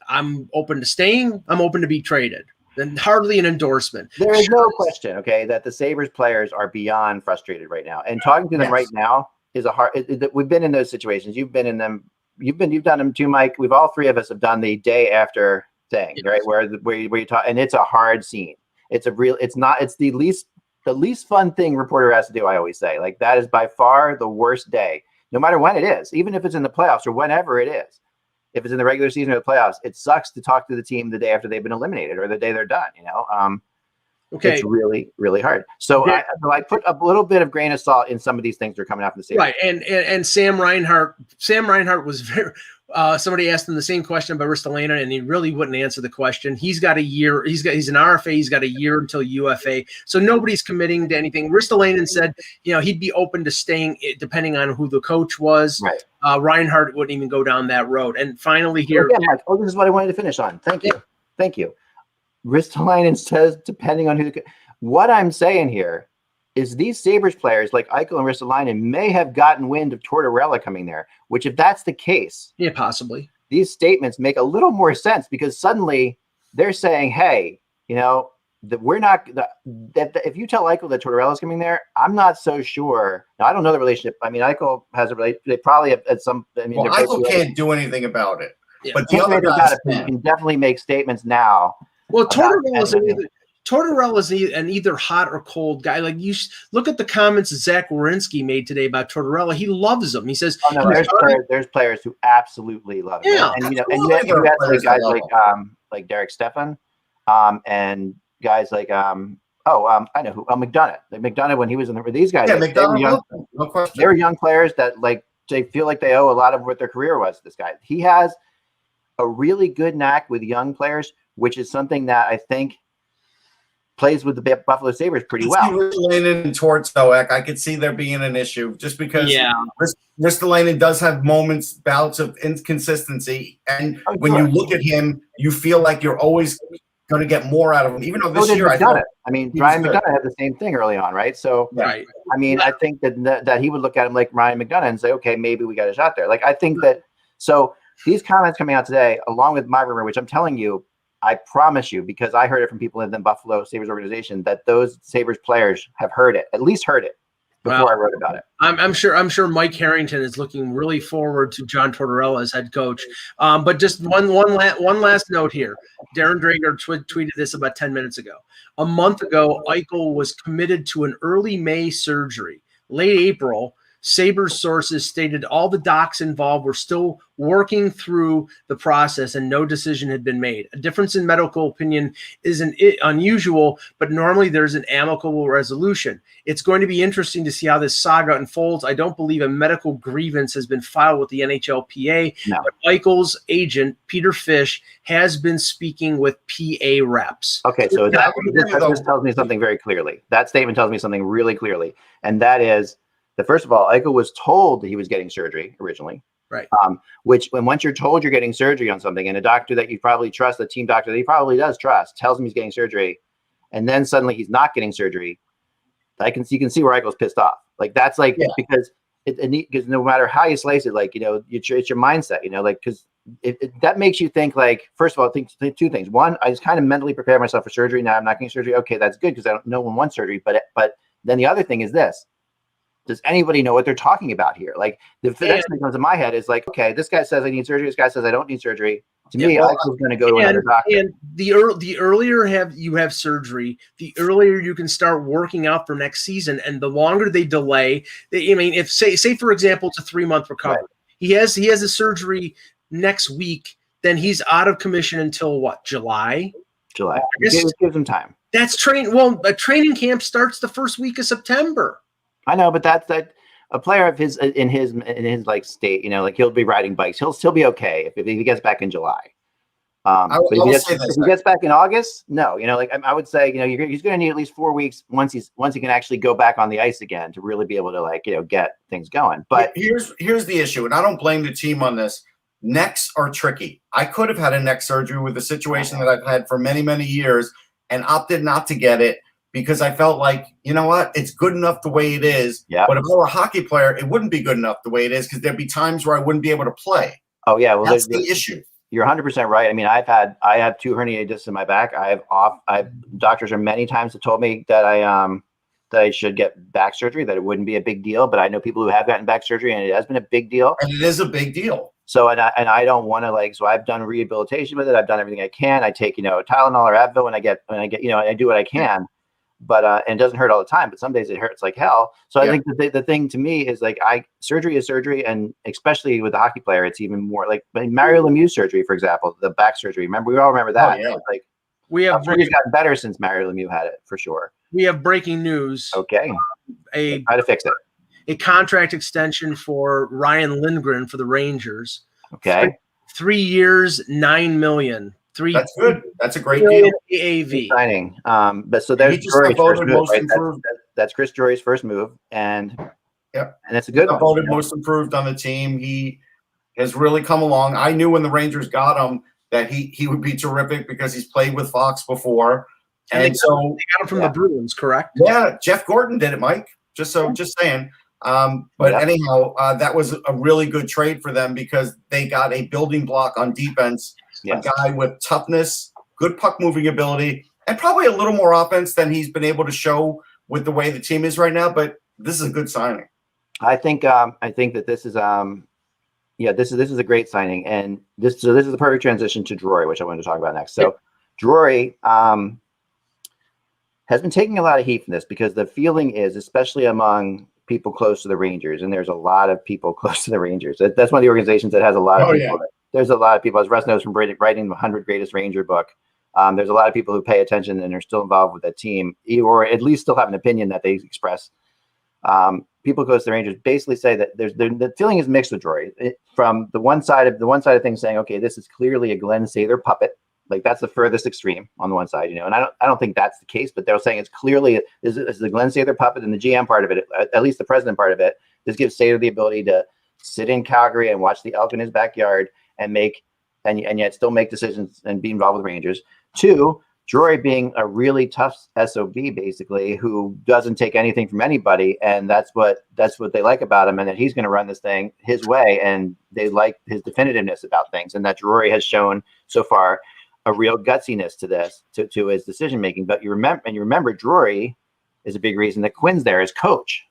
"I'm open to staying. I'm open to be traded." And hardly an endorsement. There is no question, okay, that the Sabres players are beyond frustrated right now, and talking to them right now is a hard. We've been in those situations. You've been in them. You've done them too, Mike. We've all three of us have done the day after thing, right? Where you talk, and it's a hard scene. It's the least fun thing reporter has to do. I always say, that is by far the worst day, no matter when it is, even if it's in the playoffs or whenever it is. If it's in the regular season or the playoffs, it sucks to talk to the team the day after they've been eliminated or the day they're done. Okay. It's really, really hard. So I put a little bit of grain of salt in some of these things that are coming out from the Sabres. Right, and Sam Reinhart was very. Somebody asked him the same question about Ristolainen, and he really wouldn't answer the question. He's got a year. He's an RFA. He's got a year until UFA. So nobody's committing to anything. Ristolainen said, he'd be open to staying depending on who the coach was. Right. Reinhart wouldn't even go down that road. And finally, here, Mark, this is what I wanted to finish on. Thank you. Ristolainen says, depending on who. What I'm saying here is these Sabres players like Eichel and Ristolainen may have gotten wind of Tortorella coming there, which if that's the case, possibly, these statements make a little more sense because suddenly they're saying, hey, that we're not that if you tell Eichel that Tortorella is coming there, I'm not so sure. Now, I don't know the relationship. I mean, Eichel has a relationship. They probably have at some. I mean, Eichel can't do anything about it. Yeah. But the other guys can definitely make statements now. Well, Tortorella is an either hot or cold guy. Like you look at the comments that Zach Werenski made today about Tortorella. He loves him. He says, there's players who absolutely love him. Yeah, and you have guys like Derek Stepan, and guys like I know who McDonough. McDonough when he was in these guys. They were young players that like they feel like they owe a lot of what their career was to this guy. He has a really good knack with young players, which is something that I think plays with the Buffalo Sabres pretty well. Ristolainen and Torts, though, I could see there being an issue just because Ristolainen does have bouts of inconsistency. And when you look at him, you feel like you're always going to get more out of him. Even though this year, Ryan McDonough had the same thing early on, right? So, I mean, I think that he would look at him like Ryan McDonough and say, okay, maybe we got a shot there. Like, I think that – so these comments coming out today, along with my rumor, which I'm telling you, I promise you, because I heard it from people in the Buffalo Sabres organization, that those Sabres players have heard it, at least heard it before I wrote about it. I'm sure Mike Harrington is looking really forward to John Tortorella as head coach. But just one last note here. Darren Drager tweeted this about 10 minutes ago. A month ago, Eichel was committed to an early May surgery. Late April, Sabres sources stated all the docs involved were still working through the process and no decision had been made. A difference in medical opinion isn't unusual, but normally there's an amicable resolution. It's going to be interesting to see how this saga unfolds. I don't believe a medical grievance has been filed with the NHLPA, but Eichel's agent, Peter Fish, has been speaking with PA reps. Okay, so this tells me something very clearly. That statement tells me something really clearly, and that is that first of all, Eichel was told that he was getting surgery originally. Right. Once you're told you're getting surgery on something, and a doctor that you probably trust, a team doctor that he probably does trust, tells him he's getting surgery, and then suddenly he's not getting surgery, you can see where Eichel's pissed off. Like that's like because no matter how you slice it, like it's your mindset, because that makes you think like first of all, think two things. One, I just kind of mentally prepare myself for surgery. Now I'm not getting surgery. Okay, that's good because no one wants surgery. But then the other thing is this. Does anybody know what they're talking about here? Like the next thing that comes in my head is like, okay, this guy says I need surgery. This guy says I don't need surgery. To me, Eichel's going to go to another doctor. And the earlier you have surgery, the earlier you can start working out for next season. And the longer they delay, if say for example, it's a 3-month recovery. Right. He has a surgery next week, then he's out of commission until what? July. Give him time. That's a training camp starts the first week of September. I know, but that's a player of his in his like state, like he'll be riding bikes. He'll still be okay if he gets back in July. But if he gets back in August, no, I would say, he's going to need at least 4 weeks once he can actually go back on the ice again to really be able to get things going. But here's the issue, and I don't blame the team on this. Necks are tricky. I could have had a neck surgery with a situation that I've had for many, many years and opted not to get it. Because I felt like, you know what, it's good enough the way it is. Yeah. But if I were a hockey player, it wouldn't be good enough the way it is because there'd be times where I wouldn't be able to play. Oh yeah, well that's the issue. You're 100% right. I mean, I have 2 herniated discs in my back. Doctors are many times have told me that I should get back surgery, that it wouldn't be a big deal. But I know people who have gotten back surgery, and it has been a big deal. And it is a big deal. So and I don't want to so I've done rehabilitation with it. I've done everything I can. I take Tylenol or Advil when I get I do what I can. But and it doesn't hurt all the time, but some days it hurts like hell. So I think the thing to me is surgery is surgery, and especially with the hockey player, it's even more like Mario Lemieux's surgery, for example, the back surgery. We all remember that. Oh, yeah. Drury's gotten better since Mario Lemieux had it, for sure. We have breaking news. Okay. Try to fix it. A contract extension for Ryan Lindgren for the Rangers. Okay. 3 years, $9 million. That's good. That's a great deal. AAV Signing. But so there's Drury's first move, right? That's Chris Drury's first move, and it's a good one. Voted most improved on the team. He has really come along. I knew when the Rangers got him that he would be terrific because he's played with Fox before, and they got him from the Bruins, correct? Yeah, Jeff Gordon did it, Mike. Just saying. But anyhow, that was a really good trade for them because they got a building block on defense, a guy with toughness, good puck moving ability, and probably a little more offense than he's been able to show with the way the team is right now. But this is a good signing. I think that this is this is a great signing, and this is a perfect transition to Drury, which I wanted to talk about next. So Drury has been taking a lot of heat from this because the feeling is, especially among people close to the Rangers, and there's a lot of people close to the Rangers. That's one of the organizations that has a lot of people. There's a lot of people, as Russ knows from writing the 100 Greatest Ranger book. There's a lot of people who pay attention and are still involved with that team, or at least still have an opinion that they express. People close to the Rangers basically say that the feeling is mixed with Drury. From the one side of things saying, okay, this is clearly a Glenn Sather puppet. Like that's the furthest extreme on the one side, and I don't think that's the case, but they're saying it's clearly this is the Glenn Sather puppet, and the GM part of it, at least the president part of it, this gives Sather the ability to sit in Calgary and watch the elk in his backyard and yet still make decisions and be involved with Rangers. 2, Drury being a really tough SOB, basically, who doesn't take anything from anybody, and that's what they like about him, and that he's going to run this thing his way, and they like his definitiveness about things, and that Drury has shown so far a real gutsiness to his decision making. But you remember Drury is a big reason that Quinn's there as coach,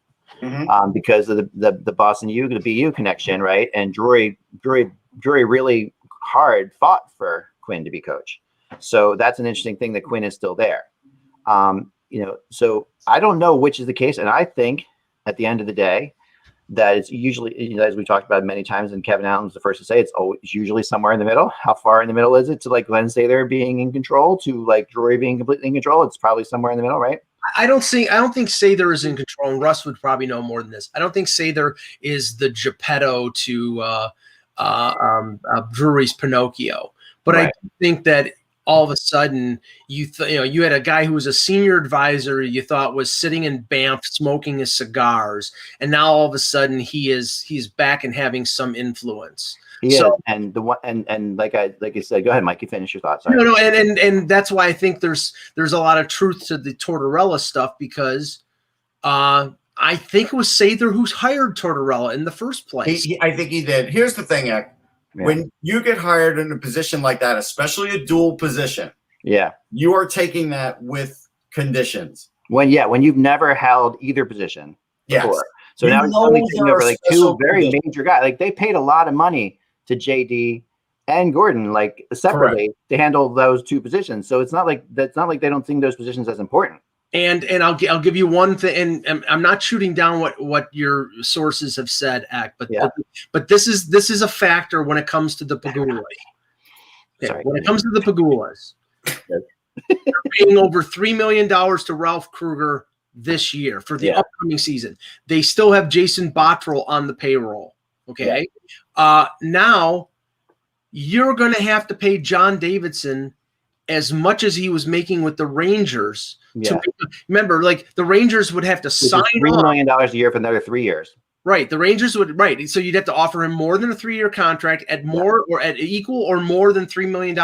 because of the Boston U, the BU connection, right? And Drury really hard fought for Quinn to be coach. So that's an interesting thing that Quinn is still there. So I don't know which is the case, and I think at the end of the day that it's usually, as we talked about many times, and Kevin Allen's the first to say, it's usually somewhere in the middle. How far in the middle is it to like Glenn Sather being in control to like Drury being completely in control? It's probably somewhere in the middle, right? I don't think Sather is in control, and Russ would probably know more than this. I don't think Sather is the Geppetto to Drury's Pinocchio, but I think that all of a sudden you had a guy who was a senior advisor you thought was sitting in Banff smoking his cigars, and now all of a sudden he's back and having some influence. And like I said, go ahead, Mike, you finish your thoughts. Sorry. No, and that's why I think there's a lot of truth to the Tortorella stuff, because I think it was Sather who's hired Tortorella in the first place. I think he did. Here's the thing, Eck. Yeah. When you get hired in a position like that, especially a dual position, you are taking that with conditions. When you've never held either position before. So now somebody's taking over like two very major guys. Like they paid a lot of money to JD and Gordon, like separately, to handle those two positions. So it's not like they don't think those positions as important. And I'll give you one thing, and I'm not shooting down what your sources have said, but this is a factor when it comes to the Pegula. When it comes to the Pegulas, they're paying over $3 million to Ralph Kruger this year for the upcoming season. They still have Jason Botterill on the payroll. Okay, now you're going to have to pay John Davidson as much as he was making with the Rangers. Remember, like the Rangers would have to sign $3 million a year for another 3 years. Right. The Rangers would, So you'd have to offer him more than a 3-year contract at more or at equal or more than $3 million.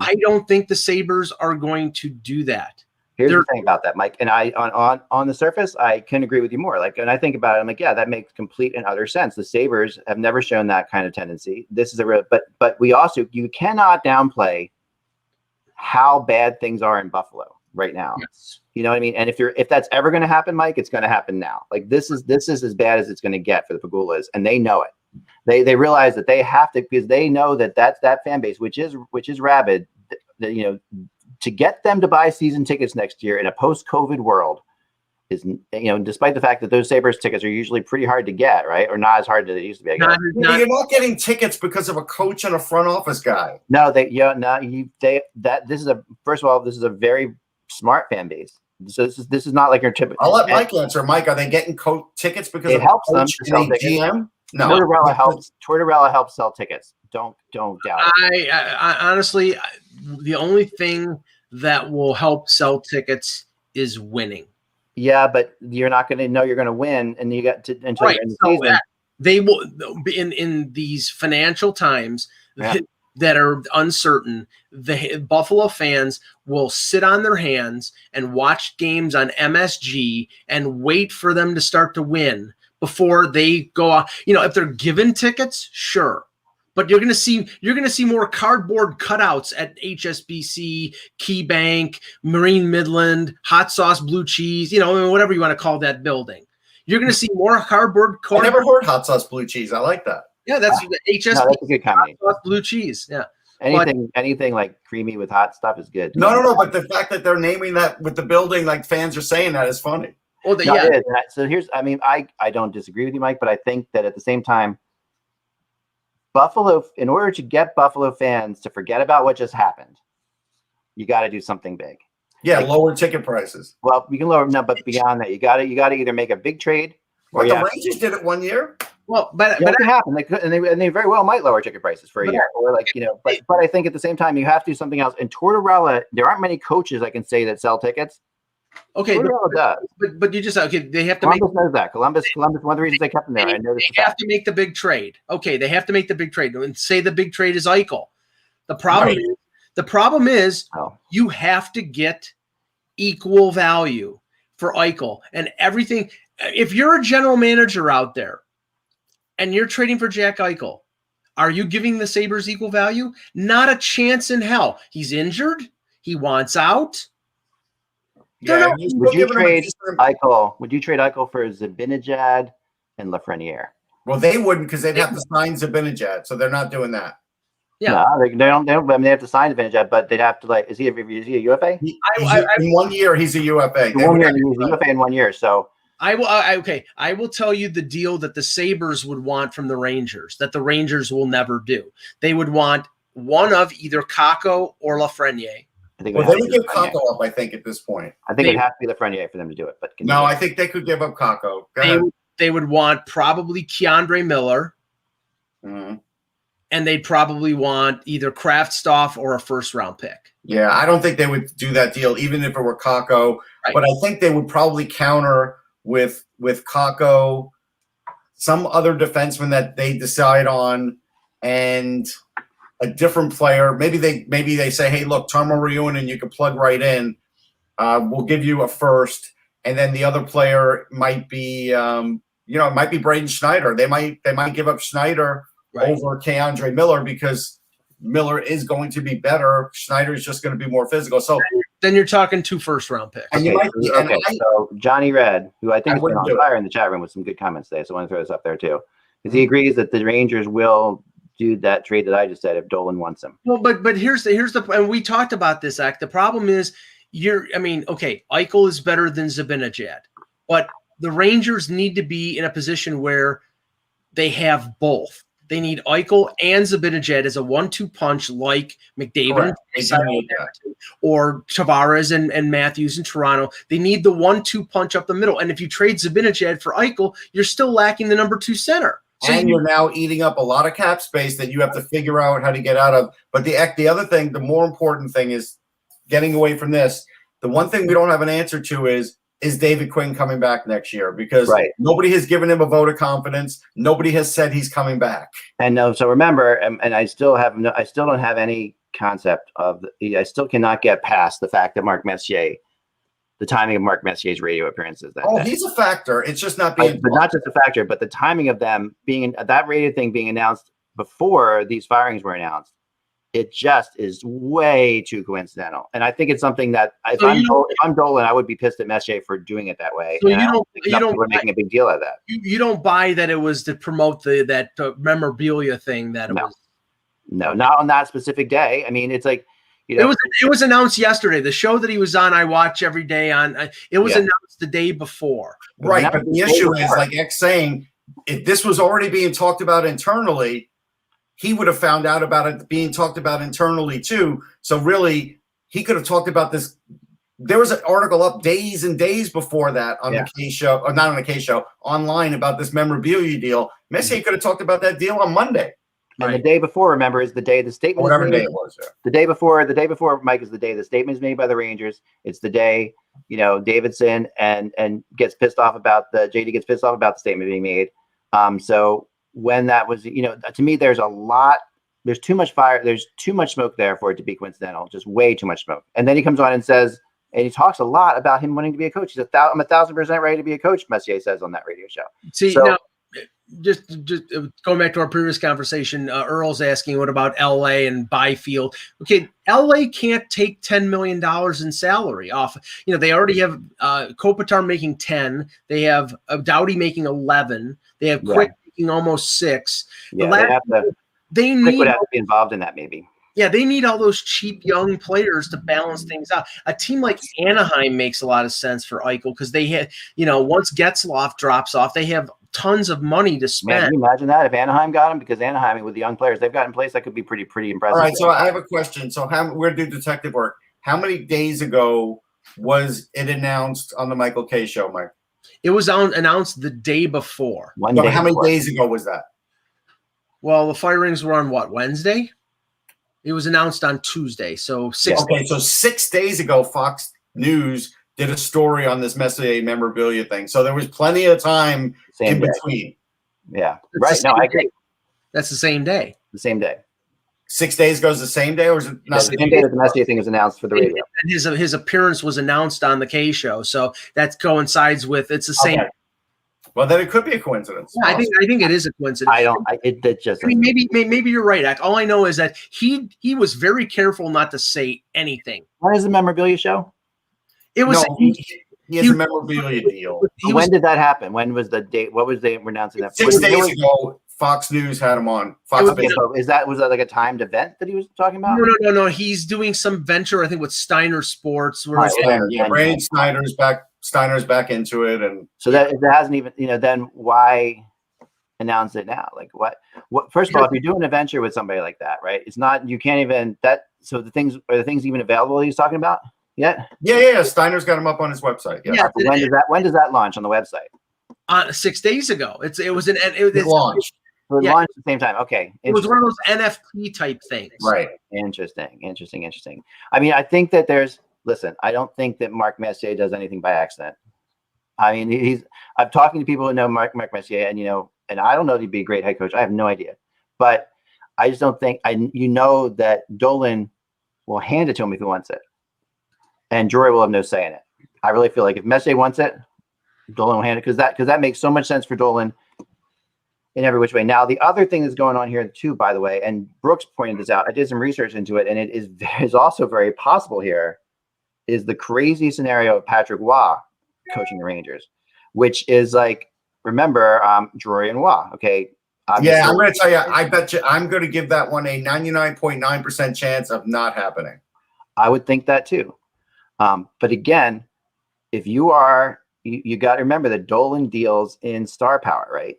I don't think the Sabres are going to do that. Here's the thing about that, Mike. And I, on the surface, I couldn't agree with you more. Like, and I think about it, I'm like, that makes complete and utter sense. The Sabres have never shown that kind of tendency. This is a real, but we also, you cannot downplay how bad things are in Buffalo right now. Yes. You know what I mean? And if that's ever going to happen, Mike, it's going to happen now. Like this is as bad as it's going to get for the Pegulas, and they know it. They realize that they have to, because they know that that's that fan base, which is rabid. To get them to buy season tickets next year in a post-COVID world, despite the fact that those Sabres tickets are usually pretty hard to get, right? Or not as hard as they used to be. I guess. You're not getting tickets because of a coach and a front office guy. No, this is a very smart fan base. So this is not like your typical. I'll let Mike answer. Mike, are they getting tickets because it of helps them coach to sell and a tickets? GM? No, Tortorella helps sell tickets. Don't doubt it. I honestly, the only thing that will help sell tickets is winning. Yeah, but you're not going to know you're going to win, and you got to until right. you're in the season. They will in these financial times that are uncertain. The Buffalo fans will sit on their hands and watch games on MSG and wait for them to start to win before they go out. If they're given tickets, sure. But you're gonna see more cardboard cutouts at HSBC, KeyBank, Marine Midland, Hot Sauce Blue Cheese, whatever you want to call that building. You're gonna see more cardboard. I never heard Hot Sauce Blue Cheese. I like that. Yeah, that's the HSBC. No, that's a good combination. Hot Sauce Blue Cheese. Yeah. Anything like creamy with hot stuff is good. No. But the fact that they're naming that with the building, like fans are saying that, is funny. Well, It is. So I don't disagree with you, Mike, but I think that at the same time, Buffalo, in order to get Buffalo fans to forget about what just happened, you got to do something big. Yeah, lower ticket prices. Well, you can lower but beyond that, you got to either make a big trade. Or the Rangers did it one year. Well, but it could happen. They could, and they very well might lower ticket prices for a year, or But I think at the same time, you have to do something else. And Tortorella, there aren't many coaches I can say that sell tickets. Okay, but you just they have to Columbus knows that. Columbus, one of the reasons they kept him there. I know they have to make the big trade. Okay, they have to make the big trade and say the big trade is Eichel. The problem is you have to get equal value for Eichel and everything. If you're a general manager out there and you're trading for Jack Eichel, are you giving the Sabres equal value? Not a chance in hell. He's injured. He wants out. Yeah, would you trade Eichel for Zibanejad and Lafreniere? Well, they wouldn't because they'd have to sign Zibanejad, so they're not doing that. Yeah, no, they don't. I mean, they have to sign Zibanejad, but they'd have to is he a UFA? In 1 year, he's a UFA. He's a UFA in 1 year. So I will tell you the deal that the Sabres would want from the Rangers that the Rangers will never do. They would want one of either Kakko or Lafreniere. They would give Kakko up, I think, at this point. I think it'd have to be Lafreniere for them to do it. But I think they could give up Kakko. They would want probably Keandre Miller. Mm-hmm. And they'd probably want either Kraftstoff or a first-round pick. Yeah, I don't think they would do that deal, even if it were Kakko. Right. But I think they would probably counter with Kakko, some other defenseman that they decide on, and a different player. Maybe they say, hey, look, Tarmo Reunanen, you can plug right in. We'll give you a first, and then the other player might be, it might be Braden Schneider. They might give up Schneider over Keandre Miller because Miller is going to be better. Schneider is just going to be more physical. So then you're talking 2 first-round picks. So Johnny Red, who I think has been on fire in the chat room with some good comments today, so I want to throw this up there too, because he agrees that the Rangers will do that trade that I just said if Dolan wants him. Well, but here's the and we talked about this, Act. The problem is Eichel is better than Zibanejad, but the Rangers need to be in a position where they have both. They need Eichel and Zibanejad as a 1-2 punch like McDavid or Tavares and Matthews in Toronto. They need the 1-2 punch up the middle. And if you trade Zibanejad for Eichel, you're still lacking the number 2 center. And you're now eating up a lot of cap space that you have to figure out how to get out of. But the other thing, the more important thing is getting away from this. The one thing we don't have an answer to is David Quinn coming back next year? Because nobody has given him a vote of confidence. Nobody has said he's coming back. And no, so remember, and I still don't have any concept of I still cannot get past the fact that the timing of Mark Messier's radio appearances. He's a factor. It's just not being. But not just a factor, but the timing of them being that radio thing being announced before these firings were announced. It just is way too coincidental. And I think it's something that if I'm Dolan, I would be pissed at Messier for doing it that way. So we're making a big deal out of that. You don't buy that it was to promote that memorabilia thing that it was. No, not on that specific day. I mean, it's like, You know? It was announced yesterday. The show that he was on, I watch every day. It was announced the day before. Right, but the issue is, like X saying, if this was already being talked about internally, he would have found out about it being talked about internally too. So really, he could have talked about this. There was an article up days and days before that on the K show, or not on the K show, online about this memorabilia deal. Messier could have talked about that deal on Monday. And the day before, remember, is the day the statement. Whatever is made. day it was. Yeah. The day before, Mike, is the day the statement is made by the Rangers. It's the day, Davidson and gets pissed off about JD gets pissed off about the statement being made. So when that was, to me, there's too much fire. There's too much smoke there for it to be coincidental. Just way too much smoke. And then he comes on and says, and he talks a lot about him wanting to be a coach. I'm 1,000% ready to be a coach, Messier says on that radio show. See, now, just going back to our previous conversation, Earl's asking, what about LA and Byfield? Okay, LA can't take $10 million in salary off. They already have Kopitar making 10. They have Doughty making 11. They have Quick making almost 6. Yeah, they would have to be involved in that maybe. Yeah, they need all those cheap young players to balance things out. A team like Anaheim makes a lot of sense for Eichel because they had, once Getzlaf drops off, they have tons of money to spend. Man, can you imagine that if Anaheim got him? Because Anaheim, with the young players they've got in place, that could be pretty impressive. All right, so I have a question. So we're doing detective work. How many days ago was it announced on the Michael K show, Mike? It was announced the day before. How many days ago was that? Well, the firings were on Wednesday? It was announced on Tuesday, so 6 days. Okay, so 6 days ago, Fox News did a story on this Messier memorabilia thing. So there was plenty of time in between. Yeah, right. No, I agree. That's the same day. The same day. 6 days goes the same day, or is it not the same day that the Messier thing was announced for the radio? And his appearance was announced on the K show, so that coincides with it's the same. Okay. Well, then it could be a coincidence. Yeah, I think it is a coincidence. Maybe you're right, Ak. All I know is that he was very careful not to say anything. When is the memorabilia show? He has a memorabilia deal. When did that happen? When was the date? What was they announcing that? 6 days ago, Fox News had him on. Was that like a timed event that he was talking about? No. He's doing some venture, I think, with Steiner Sports. Brandon Steiner's back into it, and so that hasn't even, then why announce it now? Like what? First of all, if you're doing a venture with somebody like that, right? It's not, you can't even that. So the things even available that he's talking about yet? Yeah. Steiner's got him up on his website. Yeah. When does that launch on the website? 6 days ago. It launched. So it launched at the same time. Okay. It was one of those NFT type things. Right. Interesting. I mean, I think that I don't think that Mark Messier does anything by accident. I mean, I'm talking to people who know Mark Messier, and and I don't know if he'd be a great head coach. I have no idea, but I just don't think that Dolan will hand it to him if he wants it, and Drury will have no say in it. I really feel like if Messier wants it, Dolan will hand it because that makes so much sense for Dolan in every which way. Now, the other thing that's going on here too, by the way, and Brooks pointed this out. I did some research into it, and it is also very possible here. Is the crazy scenario of Patrick Waugh coaching the Rangers, which is like, remember, Drury and Waugh. Okay. Yeah, I'm going to tell you, I bet you I'm going to give that one a 99.9% chance of not happening. I would think that too. But again, if you got to remember that Dolan deals in star power, right?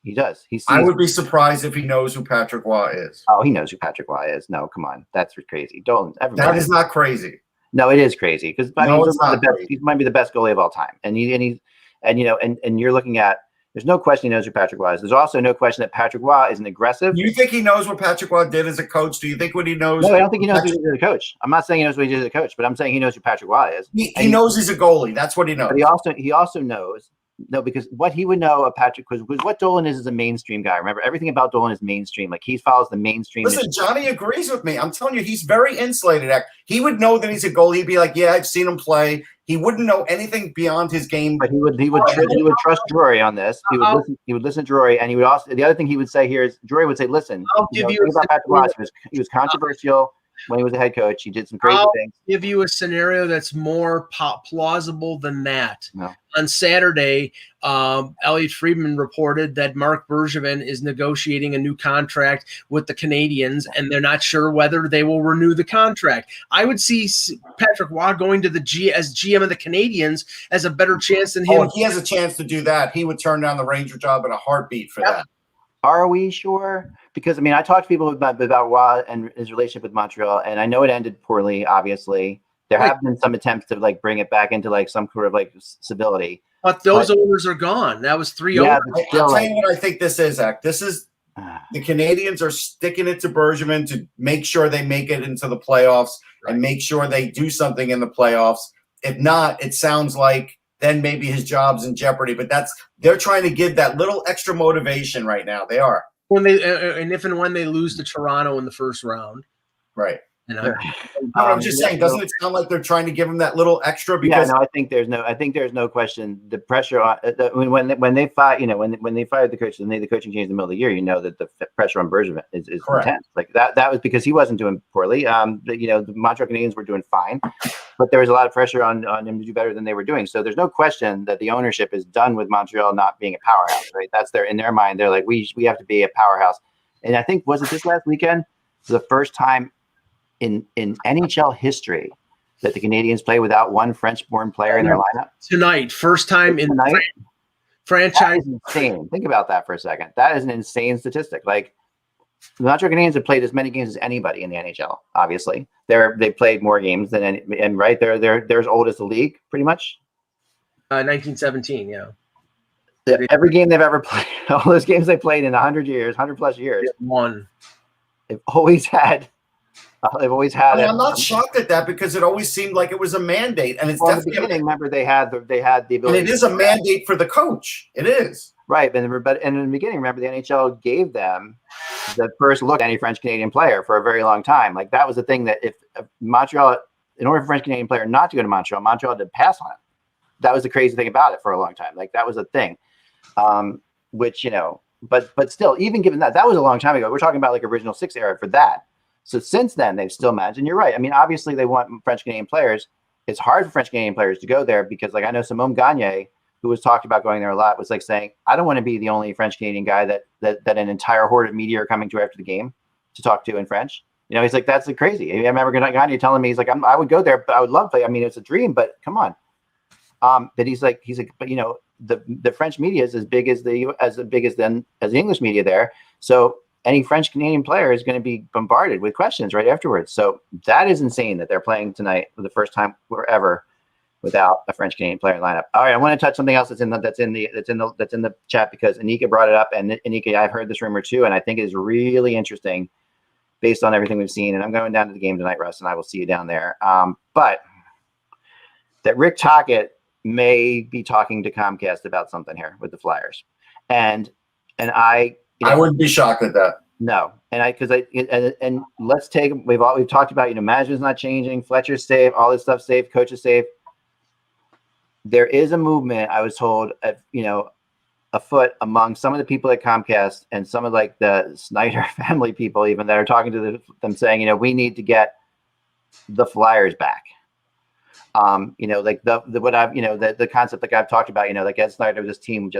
He does. I would be surprised if he knows who Patrick Waugh is. Oh, he knows who Patrick Waugh is. No, come on. That's crazy. Dolan. That is not crazy. No, it is crazy because he might be the best goalie of all time, and you're looking at. There's no question he knows who Patrick Waugh is. There's also no question that Patrick Waugh isn't aggressive. Do you think he knows what Patrick Waugh did as a coach? Do you think what he knows? No, I don't think he knows what he did as a coach. I'm not saying he knows what he did as a coach, but I'm saying he knows who Patrick Waugh is. He knows he's a goalie. That's what he knows. But he also knows. No, because what he would know of Patrick, because what Dolan is a mainstream guy. Remember, everything about Dolan is mainstream. Like, he follows the mainstream. Listen, Johnny agrees with me. I'm telling you, he's very insulated. He would know that he's a goalie. He'd be like, yeah, I've seen him play. He wouldn't know anything beyond his game. But he would trust Drury on this. He would listen to Drury, and he would also. The other thing he would say here is Drury would say, "Listen, I'll give you about Patrick Waugh. He was controversial. when he was a head coach. He did some crazy I'll things. give you a scenario that's more plausible than that. No. On Saturday, Elliot Friedman reported that Mark Bergevin is negotiating a new contract with the Canadiens, and they're not sure whether they will renew the contract. I would see Patrick Waugh going to as GM of the Canadiens as a better chance than him. Oh, if he has a chance to do that, he would turn down the Ranger job in a heartbeat for that. Are we sure? Because, I mean, I talked to people about Waugh and his relationship with Montreal, and I know it ended poorly, obviously. There have been some attempts to, like, bring it back into, like, some sort of, like, civility. But those owners are gone. That was 3 owners. I'll tell you what I think this is, Zach. This is the Canadians are sticking it to Bergevin to make sure they make it into the playoffs and make sure they do something in the playoffs. If not, it sounds like then maybe his job's in jeopardy. But they're trying to give that little extra motivation right now. They are. When they if and when they lose to Toronto in the first round. Right. You know? I'm just saying, doesn't it sound like they're trying to give him that little extra? Because I think there's no question. The pressure on when they fired, when they fired the coach and made the coaching change in the middle of the year, that the pressure on Bergevin is intense. Like that was because he wasn't doing poorly. The Montreal Canadiens were doing fine, but there was a lot of pressure on him to do better than they were doing. So there's no question that the ownership is done with Montreal not being a powerhouse. Right? That's in their mind. They're like, we have to be a powerhouse. And I think, was it this last weekend? The first time in NHL history that the Canadians play without one French-born player in their lineup? Tonight, first time in franchise. That is insane. Think about that for a second. That is an insane statistic. Like, the Montreal Canadiens have played as many games as anybody in the NHL. Obviously, they played more games than any, and right, they're as old as the league, pretty much. 1917, yeah. Every game they've ever played, all those games they played in 100 plus years, won. They've always had. I'm not shocked at that because it always seemed like it was a mandate, and it's definitely. In the beginning, remember they had the ability. And it is a mandate for the coach. It is right, but in the beginning, remember the NHL gave them the first look at any French Canadian player for a very long time. Like that was the thing that if Montreal, in order for a French Canadian player not to go to Montreal had to pass on it. That was the crazy thing about it for a long time. Like that was a thing, which but still, even given that was a long time ago. We're talking about like original six era for that. So since then, they've still managed. And you're right. I mean, obviously, they want French Canadian players. It's hard for French Canadian players to go there because, like, I know Simone Gagne, who was talked about going there a lot, was like saying, "I don't want to be the only French Canadian guy that an entire horde of media are coming to after the game to talk to in French." He's like, "That's crazy." I remember Gagne telling me, he's like, "I would go there, but I would love to. I mean, it's a dream, but come on." But he's like, but the French media is as big as the English media there, so any French Canadian player is going to be bombarded with questions right afterwards. So that is insane that they're playing tonight for the first time ever without a French Canadian player in lineup. All right, I want to touch something else that's in the chat because Anika brought it up, and Anika, I've heard this rumor too, and I think it is really interesting based on everything we've seen. And I'm going down to the game tonight, Russ, and I will see you down there. But that Rick Tocchet may be talking to Comcast about something here with the Flyers, and I wouldn't be shocked at that. No, and let's take. We've talked about management's not changing, Fletcher's safe, all this stuff safe, coaches safe. There is a movement, I was told, afoot among some of the people at Comcast and some of like the Snyder family people even that are talking to them saying, we need to get the Flyers back. Like the concept like I've talked about, like Ed Snyder, this team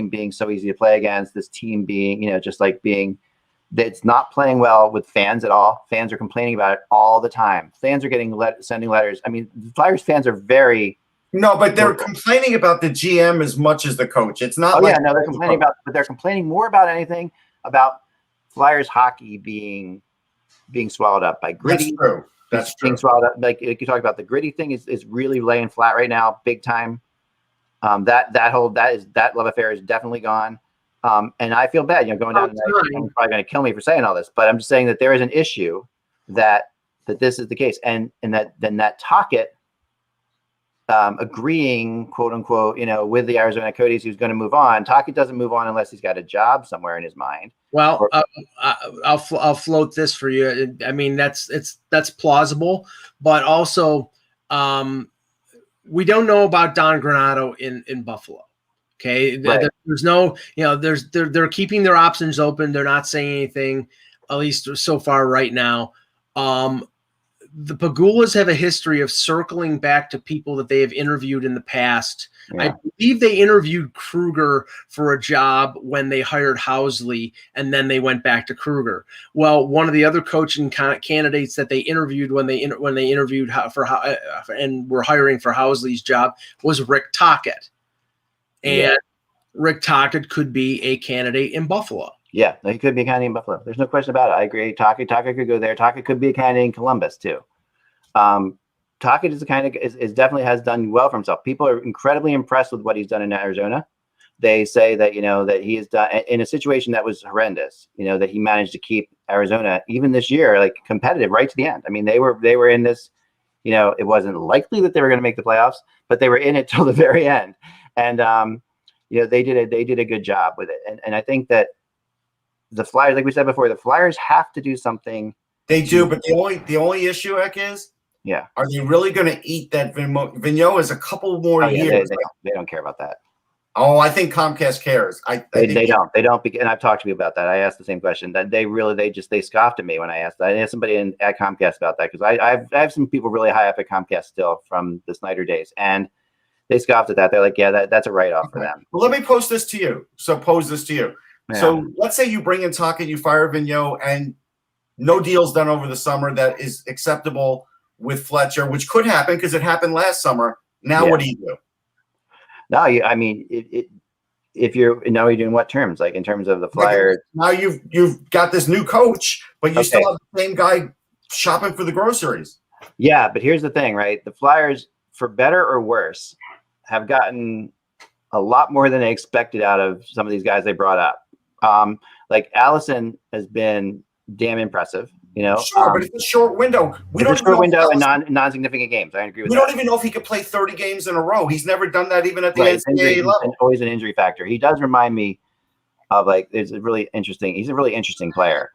being so easy to play against, this team being, just like being, it's not playing well with fans at all. Fans are complaining about it all the time. Fans are sending letters. I mean, the Flyers fans are very. No, but they're complaining about the GM as much as the coach. It's not. They're complaining but they're complaining more about anything about Flyers hockey being swallowed up by gritty. That's true. That's true. Like you talk about the gritty thing is really laying flat right now, big time. That love affair is definitely gone. And I feel bad, going down. I'm probably going to kill me for saying all this, but I'm just saying that there is an issue that this is the case, and that Tocchet agreeing, quote unquote, with the Arizona Coyotes, who's going to move on. Tocchet doesn't move on unless he's got a job somewhere in his mind. Well, I'll float this for you. I mean, that's plausible, but also we don't know about Don Granato in Buffalo. Okay, right. There's no, they're keeping their options open. They're not saying anything, at least so far right now. The Pagulas have a history of circling back to people that they have interviewed in the past. Yeah. I believe they interviewed Kruger for a job when they hired Housley, and then they went back to Kruger. Well, one of the other coaching candidates that they interviewed when they interviewed and were hiring for Housley's job was Rick Tocchet. And Rick Tocchet could be a candidate in Buffalo. Yeah, he could be a candidate in Buffalo. There's no question about it. I agree. Tocchet could go there. Tocchet could be a candidate in Columbus too. Tocchet is the kind of is definitely has done well for himself. People are incredibly impressed with what he's done in Arizona. They say that that he has done in a situation that was horrendous. That he managed to keep Arizona even this year like competitive right to the end. I mean, they were in this. It wasn't likely that they were going to make the playoffs, but they were in it till the very end. And they did a good job with it. And I think that the Flyers, like we said before, the Flyers have to do something. They do, but the only issue, Eck, is are they really going to eat that Vigneault is a couple more years? They don't care about that. Oh, I think Comcast cares. They don't. And I've talked to you about that. I asked the same question. That they scoffed at me when I asked that. I asked somebody at Comcast about that because I have some people really high up at Comcast still from the Snyder days, and they scoffed at that. They're like, yeah, that's a write-off for them. Well, let me pose this to you. Yeah. So let's say you bring in Tocchet, you fire Vigneault, and no deal's done over the summer that is acceptable with Fletcher, which could happen because it happened last summer. Now what do you do? No, I mean, if you're doing what terms? Like in terms of the Flyers? Now you've got this new coach, but you still have the same guy shopping for the groceries. Yeah, but here's the thing, right? The Flyers, for better or worse, have gotten a lot more than they expected out of some of these guys they brought up. Like Allison has been damn impressive, Sure, but it's a short window. It's a short window and non-significant games. I agree with that. We don't even know if he could play 30 games in a row. He's never done that even at the NCAA level. And always an injury factor. He does remind me of he's a really interesting player.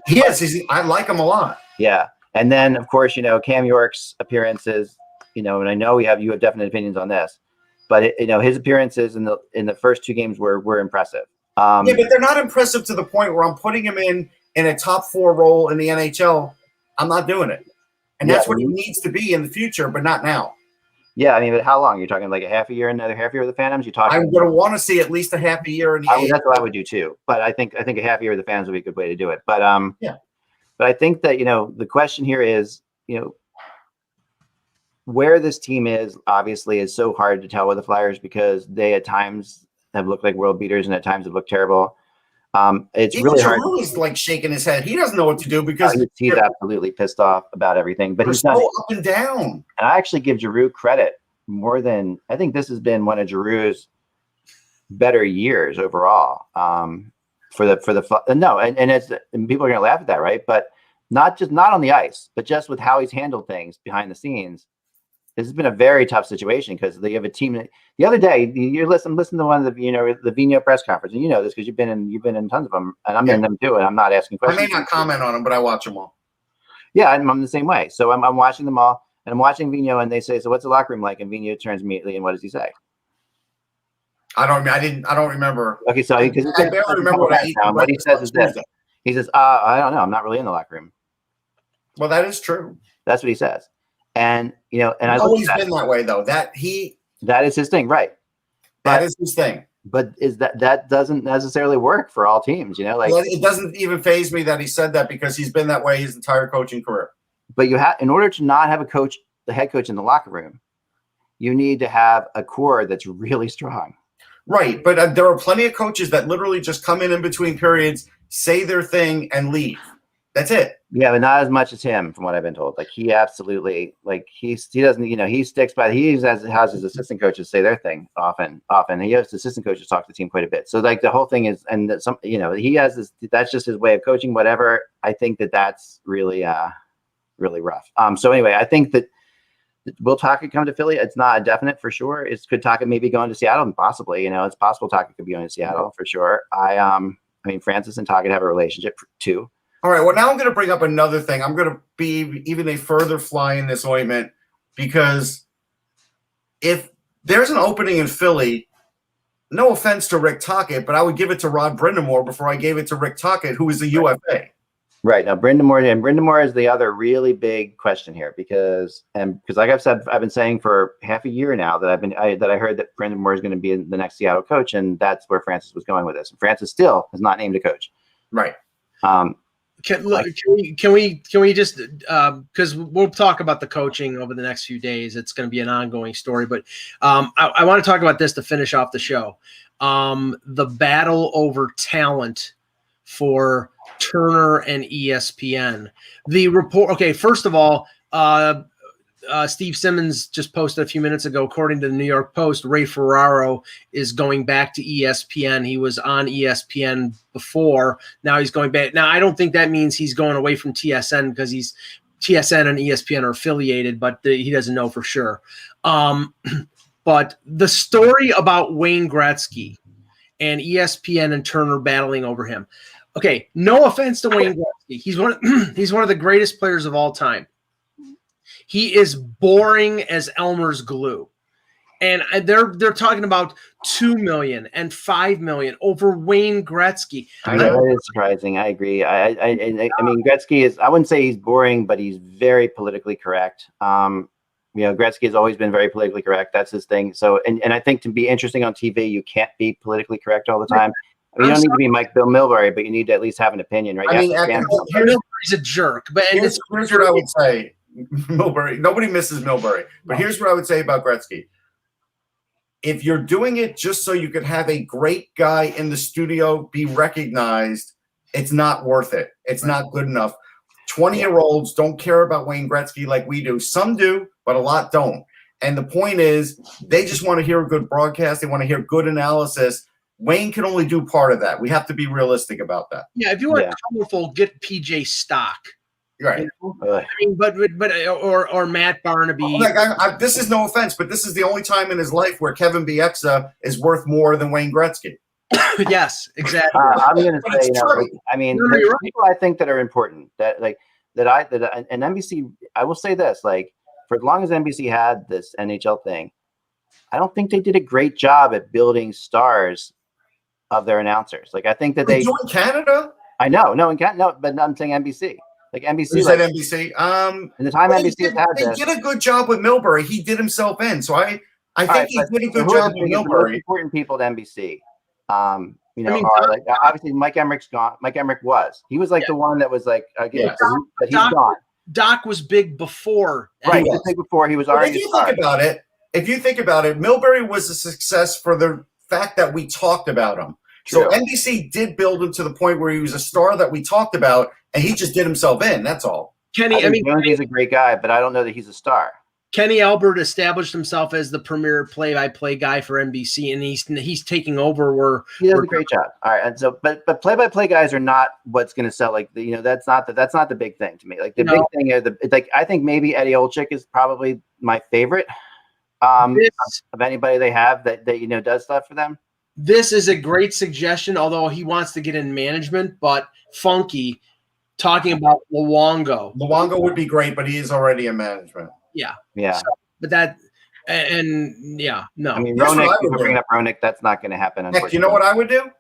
He is. I like him a lot. Yeah. And then of course, Cam York's appearances, and I know you have definite opinions on this, but his appearances in the first two games were impressive. Yeah, but they're not impressive to the point where I'm putting him in a top 4 role in the NHL. I'm not doing it. And that's what he needs to be in the future, but not now. Yeah, I mean, but how long? You're talking like a half a year, another half year with the Phantoms? I'm going to want to see at least a half a year in the that's what I would do too. But I think a half a year with the Phantoms would be a good way to do it. But but I think that, the question here is, where this team is obviously is so hard to tell with the Flyers because they at times have looked like world beaters and at times have looked terrible. It's even really hard. He's like shaking his head. He doesn't know what to do because he's absolutely pissed off about everything. But he's so up and down. And I actually give Giroux credit more than I think this has been one of Giroux's better years overall. And people are going to laugh at that, right? But not on the ice, but just with how he's handled things behind the scenes. This has been a very tough situation because they have a team that the other day you listen to one of the the Vigneault press conference, and this because you've been in tons of them, and I'm in them too, and I'm not asking questions. I may not comment on them, but I watch them all. Yeah, I'm the same way. So I'm watching them all, and I'm watching Vigneault, and they say, "So what's the locker room like?" And Vigneault turns immediately, and what does he say? I don't remember. Okay, so I barely remember what he says is this. He says, "I don't know. I'm not really in the locker room." Well, that is true. That's what he says. And and I've always been that way though. That is his thing, right? That is his thing. But that doesn't necessarily work for all teams, it doesn't even faze me that he said that because he's been that way his entire coaching career. But in order to not have the head coach in the locker room, you need to have a core that's really strong. Right, but there are plenty of coaches that literally just come in between periods, say their thing, and leave. That's it. Yeah, but not as much as him, from what I've been told. Like he absolutely, he doesn't, he sticks by. He has his assistant coaches say their thing often. He has assistant coaches talk to the team quite a bit. So like the whole thing is, and he has this. That's just his way of coaching. Whatever. I think that's really, really rough. So anyway, I think that will Tocchet come to Philly? It's not a definite for sure. Could Tocchet maybe going to Seattle? Possibly. It's possible Tocchet could be going to Seattle for sure. I mean, Francis and Tocchet have a relationship too. All right, well, now I'm going to bring up another thing. I'm going to be even a further fly in this ointment because if there's an opening in Philly, no offense to Rick Tocchet, but I would give it to Rod Brindamore before I gave it to Rick Tocchet, who is a UFA. Right now, Brind'Amour is the other really big question here because like I've said, I've been saying for half a year now that I heard that Brind'Amour is going to be the next Seattle coach, and that's where Francis was going with this. And Francis still has not named a coach. Right. Can we just because we'll talk about the coaching over the next few days. It's going to be an ongoing story, but I want to talk about this to finish off the show. The battle over talent for Turner and ESPN. The report. Okay, first of all, Steve Simmons just posted a few minutes ago. According to the New York Post, Ray Ferraro is going back to ESPN. He was on ESPN before. Now he's going back. Now I don't think that means he's going away from TSN because TSN and ESPN are affiliated, but he doesn't know for sure. But the story about Wayne Gretzky and ESPN and Turner battling over him. Okay, no offense to Wayne Gretzky. He's one of the greatest players of all time. He is boring as Elmer's glue. And they're talking about $2 million and $5 million over Wayne Gretzky. That is surprising. I agree. I mean, Gretzky is, I wouldn't say he's boring, but he's very politically correct. Gretzky has always been very politically correct. That's his thing. So, and I think to be interesting on TV, you can't be politically correct all the time. I mean, you don't need to be Bill Milbury, but you need to at least have an opinion, right? Milbury's a jerk. But here's what I would say. Milbury, nobody misses Milbury. But here's what I would say about Gretzky. If you're doing it just so you could have a great guy in the studio be recognized, it's not worth it. It's not good enough. 20-year-olds don't care about Wayne Gretzky like we do. Some do, but a lot don't. And the point is, they just want to hear a good broadcast. They want to hear good analysis. Wayne can only do part of that. We have to be realistic about that. Yeah, if you want colorful, get PJ Stock. Right. I mean, but or Matt Barnaby. This is no offense, but this is the only time in his life where Kevin Bieksa is worth more than Wayne Gretzky. Yes, exactly. I'm going to say, I mean, there's people I think that are important and NBC. I will say this: like, for as long as NBC had this NHL thing, I don't think they did a great job at building stars of their announcers. Like, I think that they joined Canada. I know, but I'm saying NBC. Like NBC, you said NBC. In the time NBC had they did a good job with Milbury. He did himself in, so I think he did a good job with Milbury. Important people at NBC, are like obviously Mike Emmerich's gone. Mike Emmerich he was like the one that was like, but he's gone. Doc was big before, right? He was big before. He was already. If you think about it, Milbury was a success for the fact that we talked about him. True. So NBC did build him to the point where he was a star that we talked about, and he just did himself in. That's all. He's a great guy, but I don't know that he's a star. Kenny Albert established himself as the premier play-by-play guy for NBC, and he's taking over. Where he does a great job. All right, and so but play-by-play guys are not what's going to sell. Like that's not the big thing to me. Like the big thing is I think maybe Eddie Olczyk is probably my favorite of anybody they have that does stuff for them. This is a great suggestion, although he wants to get in management, but Funky talking about Luongo. Luongo would be great, but he is already in management. Yeah. So, but that no. I mean, bringing up Roenick, that's not going to happen. Heck, you know what I would do?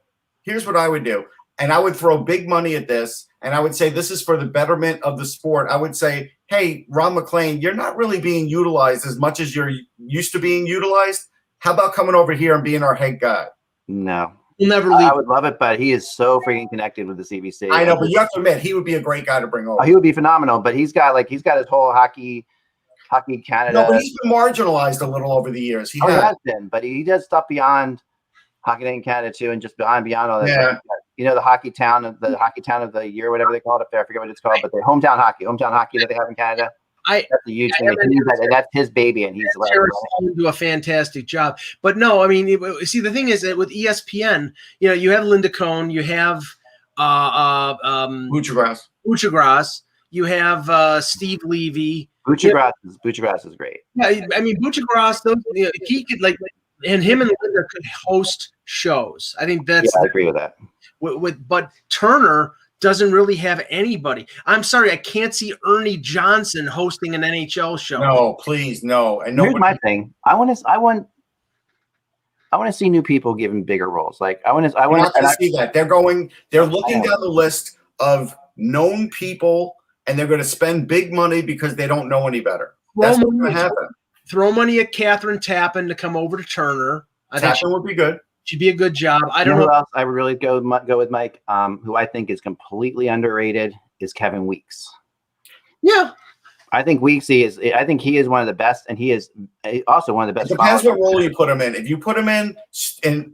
Here's what I would do. And I would throw big money at this, and I would say this is for the betterment of the sport. I would say, hey, Ron McLean, you're not really being utilized as much as you're used to being utilized. How about coming over here and being our head guy? No. He'll never leave. I would love it, but he is so freaking connected with the CBC. I know, but you have to admit, he would be a great guy to bring over. He would be phenomenal, but he's got his whole hockey Canada. No, but he's been marginalized a little over the years. He has been, but he does stuff beyond Hockey Night in Canada too, and just beyond all that. Yeah. The hockey town of the year, whatever they call it up there. I forget what it's called, but the hometown hockey that they have in Canada. That's a huge thing. That's his baby, and he's do a fantastic job. But no, I mean, see, the thing is that with ESPN, you have Linda Cohn, you have Buchagras, you have Steve Levy. Buchagras is great. Yeah, I mean, Buchagras, he could and him and Linda could host shows. I think that's. Yeah, I agree with that. But Turner doesn't really have anybody. I'm sorry, I can't see Ernie Johnson hosting an NHL show. No, please, no. And here's my thing. I want to see new people given bigger roles. Like I want to see that. They're looking down the list of known people, and they're going to spend big money because they don't know any better. That's what's going to happen. Throw money at Catherine Tappan to come over to Turner. I think Tappan would be good. She'd be a good job. I don't know know who else I would really go with, Mike. Who I think is completely underrated is Kevin Weeks. Yeah. I think Weeksy is. I think he is one of the best, and he is also one of the best. It depends what role you put him in. If you put him in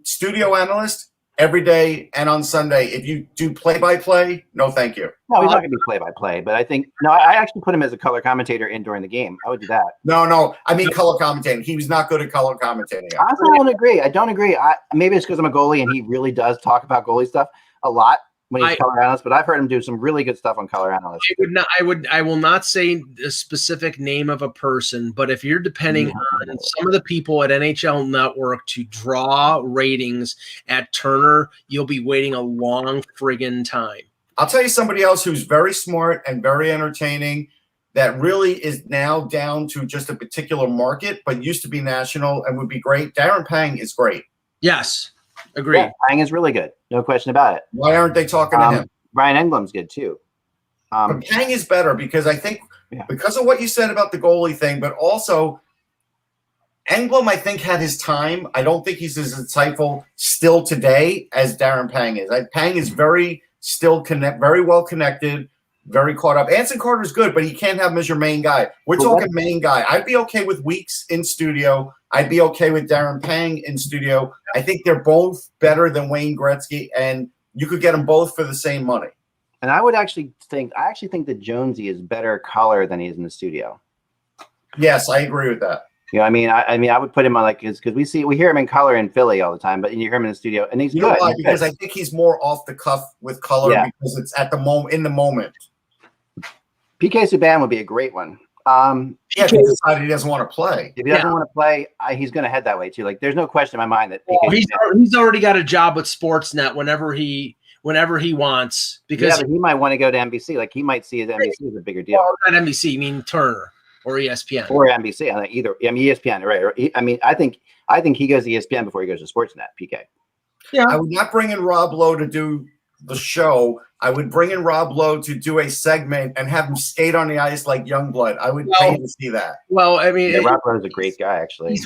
studio analyst every day and on Sunday, if you do play-by-play, no, thank you. No, he's not going to be play-by-play. But I think I actually put him as a color commentator in during the game. I would do that. No, I mean color commentating. He was not good at color commentating. Honestly, I don't agree. Maybe it's because I'm a goalie, and he really does talk about goalie stuff a lot when he's color analyst, but I've heard him do some really good stuff on color analyst. I will not say a specific name of a person, but if you're depending on some of the people at NHL Network to draw ratings at Turner, you'll be waiting a long friggin' time. I'll tell you somebody else who's very smart and very entertaining that really is now down to just a particular market, but used to be national and would be great. Darren Pang is great. Yes. Agreed. Yeah, Pang is really good. No question about it. Why aren't they talking to him? Ryan Englund's good too. But Pang is better because I think because of what you said about the goalie thing, but also Englund, I think, had his time. I don't think he's as insightful still today as Darren Pang is. Pang is very well connected, very caught up. Anson Carter's good, but he can't have him as your main guy. We're talking main guy. I'd be okay with Weeks in studio. I'd be okay with Darren Pang in studio. I think they're both better than Wayne Gretzky, and you could get them both for the same money. And I actually think that Jonesy is better color than he is in the studio. Yes, I agree with that. You know, I would put him on because we hear him in color in Philly all the time, but you hear him in the studio, and he's good. Why? Because I think he's more off the cuff with color because it's at the moment in the moment. PK Subban would be a great one. If he decided he doesn't want to play. If he doesn't want to play, he's going to head that way too. Like, there's no question in my mind that he's already got a job with Sportsnet whenever he wants. Because but he might want to go to NBC. Like, he might see his NBC as a bigger deal. Well, not NBC, you mean Turner or ESPN or NBC. Either. I mean, ESPN, right? I think he goes to ESPN before he goes to Sportsnet. PK. Yeah, I would not bring in Rob Lowe to do the show. I would bring in Rob Lowe to do a segment and have him skate on the ice like Youngblood. I would pay to see that. Well, I mean, Rob Lowe is a great guy, actually.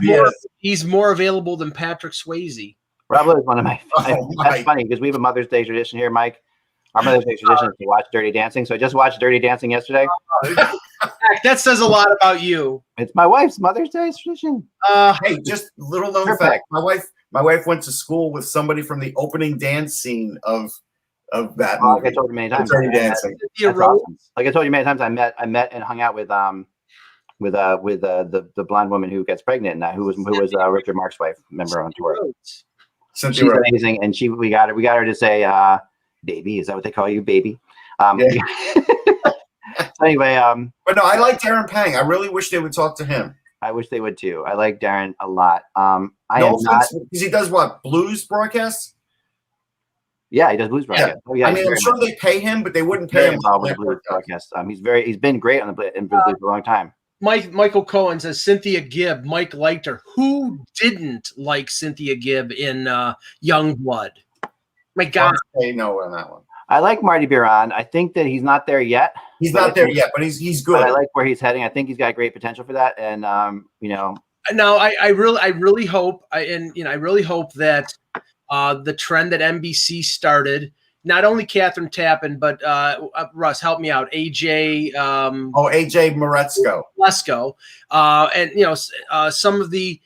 He's more available than Patrick Swayze. Rob Lowe is one of my. That's funny because we have a Mother's Day tradition here, Mike. Our Mother's Day tradition is to watch Dirty Dancing. So I just watched Dirty Dancing yesterday. That says a lot about you. It's my wife's Mother's Day tradition. Hey, just little known fact. My wife went to school with somebody from the opening dance scene of that movie. Like I told you many times. Dirty Dancing. That's awesome. Like I told you many times, I met and hung out with the blonde woman who gets pregnant and who was Richard Mark's wife. Remember on tour. She's amazing, and we got her to say baby. Is that what they call you, baby? So anyway, but no, I like Darren Pang. I really wish they would talk to him. I wish they would too. I like Darren a lot. Because he does what, blues broadcasts? Yeah, he does blues broadcasts. Yeah. Oh, yeah, I mean, I'm sure they pay him, but they wouldn't pay him for blues broadcasts. He's been great on the blues for a long time. Michael Cohen says Cynthia Gibb. Mike liked her. Who didn't like Cynthia Gibb in Youngblood? My God, I know on that one. I like Marty Biron. I think that he's not there yet. He's not there yet, but he's good. But I like where he's heading. I think he's got great potential for that. And No, I really hope that the trend that NBC started, not only Catherine Tappan, but Russ, help me out. AJ Moretzko. And some of the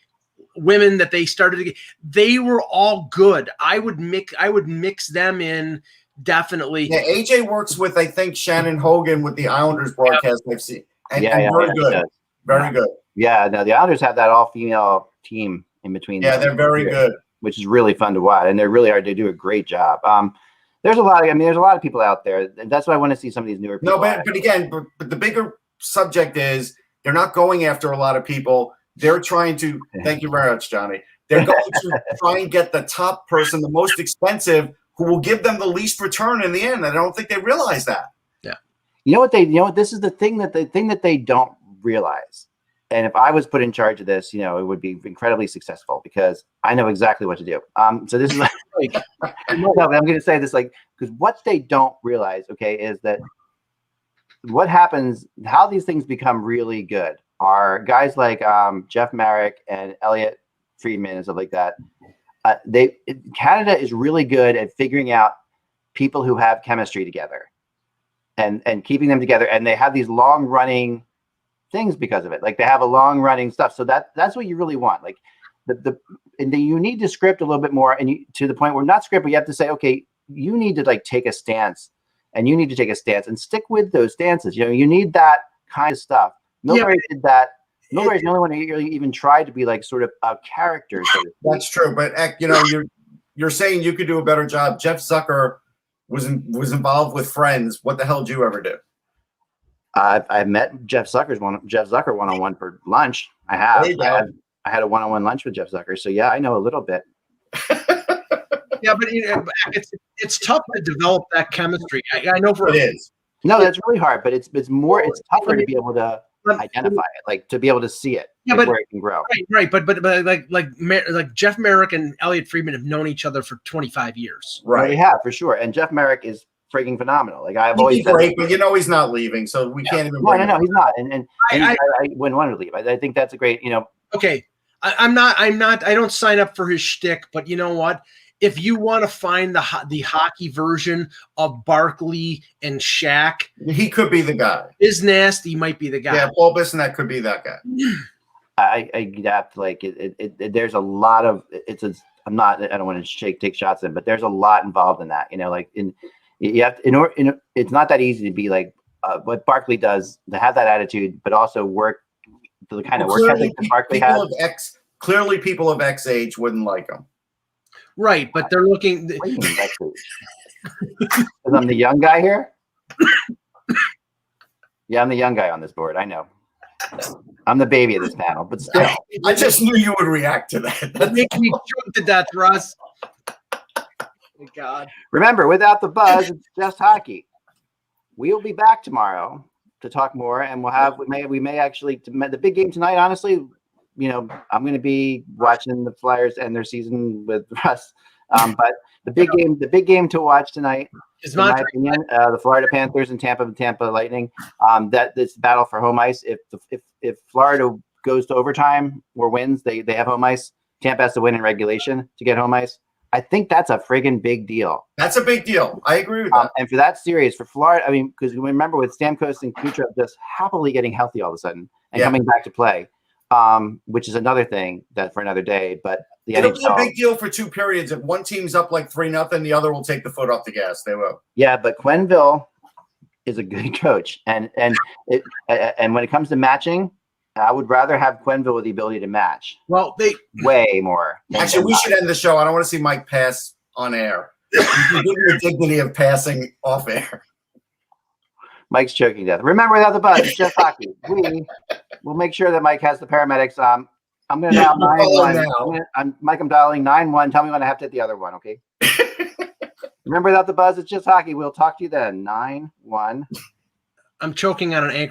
women that they started, they were all good. I would mix them in. Definitely. Yeah, AJ works with, I think, Shannon Hogan with the Islanders broadcast. I've seen. And very good. Very good. Yeah, no, the Islanders have that all-female team in between. Yeah, they're very good. Which is really fun to watch, and they really are. They do a great job. There's a lot of people out there. And that's why I want to see some of these newer people. No, but again, the bigger subject is they're not going after a lot of people. They're trying to, thank you very much, Johnny. They're going to try and get the top person, the most expensive, who will give them the least return in the end. I don't think they realize that. Yeah. You know what? This is the thing that they don't realize And if I was put in charge of this, it would be incredibly successful because I know exactly what to do. So this is like, I'm going to say this because what they don't realize, okay, is that what happens, how these things become really good are guys like Jeff Marek and Elliot Friedman and stuff like that. Canada is really good at figuring out people who have chemistry together and keeping them together. And they have these long running things because of it. Like they have a long running stuff. So that's what you really want. Like and then you need to script a little bit more to the point where not script, but you have to say, okay, you need to take a stance and you need to take a stance and stick with those stances. You need that kind of stuff. Milbury did that. Milbury's the only one who really even tried to be sort of a character. That's true. But you're saying you could do a better job. Jeff Zucker was involved with friends. What the hell did you ever do? I've met Jeff Zucker one-on-one for lunch. I have. I had a one-on-one lunch with Jeff Zucker. So yeah, I know a little bit. Yeah, but it's tough to develop that chemistry. I know it is. No, that's really hard, but it's tougher to be able to identify it, to be able to see it, where it can grow. Right. But like Jeff Marek and Elliot Friedman have known each other for 25 years. Right, they have for sure. And Jeff Marek is freaking phenomenal. I've always said, great, but he's not leaving, so we can't even. No, he's not. And I wouldn't want to leave. I think that's a great. Okay, I'm not. I don't sign up for his shtick, but you know what? If you want to find the hockey version of Barkley and Shaq, he could be the guy. Is Nasty might be the guy. Yeah, Paul Bissonnette could be that guy. I have to there's a lot of I don't want to take shots in, but there's a lot involved in that. You have to, it's not that easy to be what Barkley does, to have that attitude, but also work the kind of work ethic that Barkley has. Clearly, people of X age wouldn't like him. Right, but they're looking. Because I'm the young guy here. Yeah, I'm the young guy on this board. I know. I'm the baby of this panel, but still. I just knew you would react to that. That makes me choke to death, Russ. Oh, God. Remember, without the buzz, it's just hockey. We'll be back tomorrow to talk more, and we may actually the big game tonight. Honestly, I'm going to be watching the Flyers end their season with Russ. But the big game to watch tonight is, in my opinion, the Florida Panthers and Tampa Lightning. That this battle for home ice. If Florida goes to overtime or wins, they have home ice. Tampa has to win in regulation to get home ice. I think that's a friggin' big deal. That's a big deal. I agree with that. And for that series, for Florida, because remember with Stamkos and Kucherov just happily getting healthy all of a sudden and coming back to play. Which is another thing that for another day, but it'll be a big deal for 2 periods. If one team's up 3-0, the other will take the foot off the gas. They will. Yeah, but Quenneville is a good coach, and when it comes to matching, I would rather have Quenneville with the ability to match. Well, way more. Actually, we should end the show. I don't want to see Mike pass on air. You can give me the dignity of passing off air. Mike's choking death. Remember, without the buzz, it's just hockey. We'll make sure that Mike has the paramedics. I'm going to dial 9-1. Mike, I'm dialing 9-1. Tell me when I have to hit the other one, okay? Remember, without the buzz, it's just hockey. We'll talk to you then. 9-1. I'm choking on an anchor.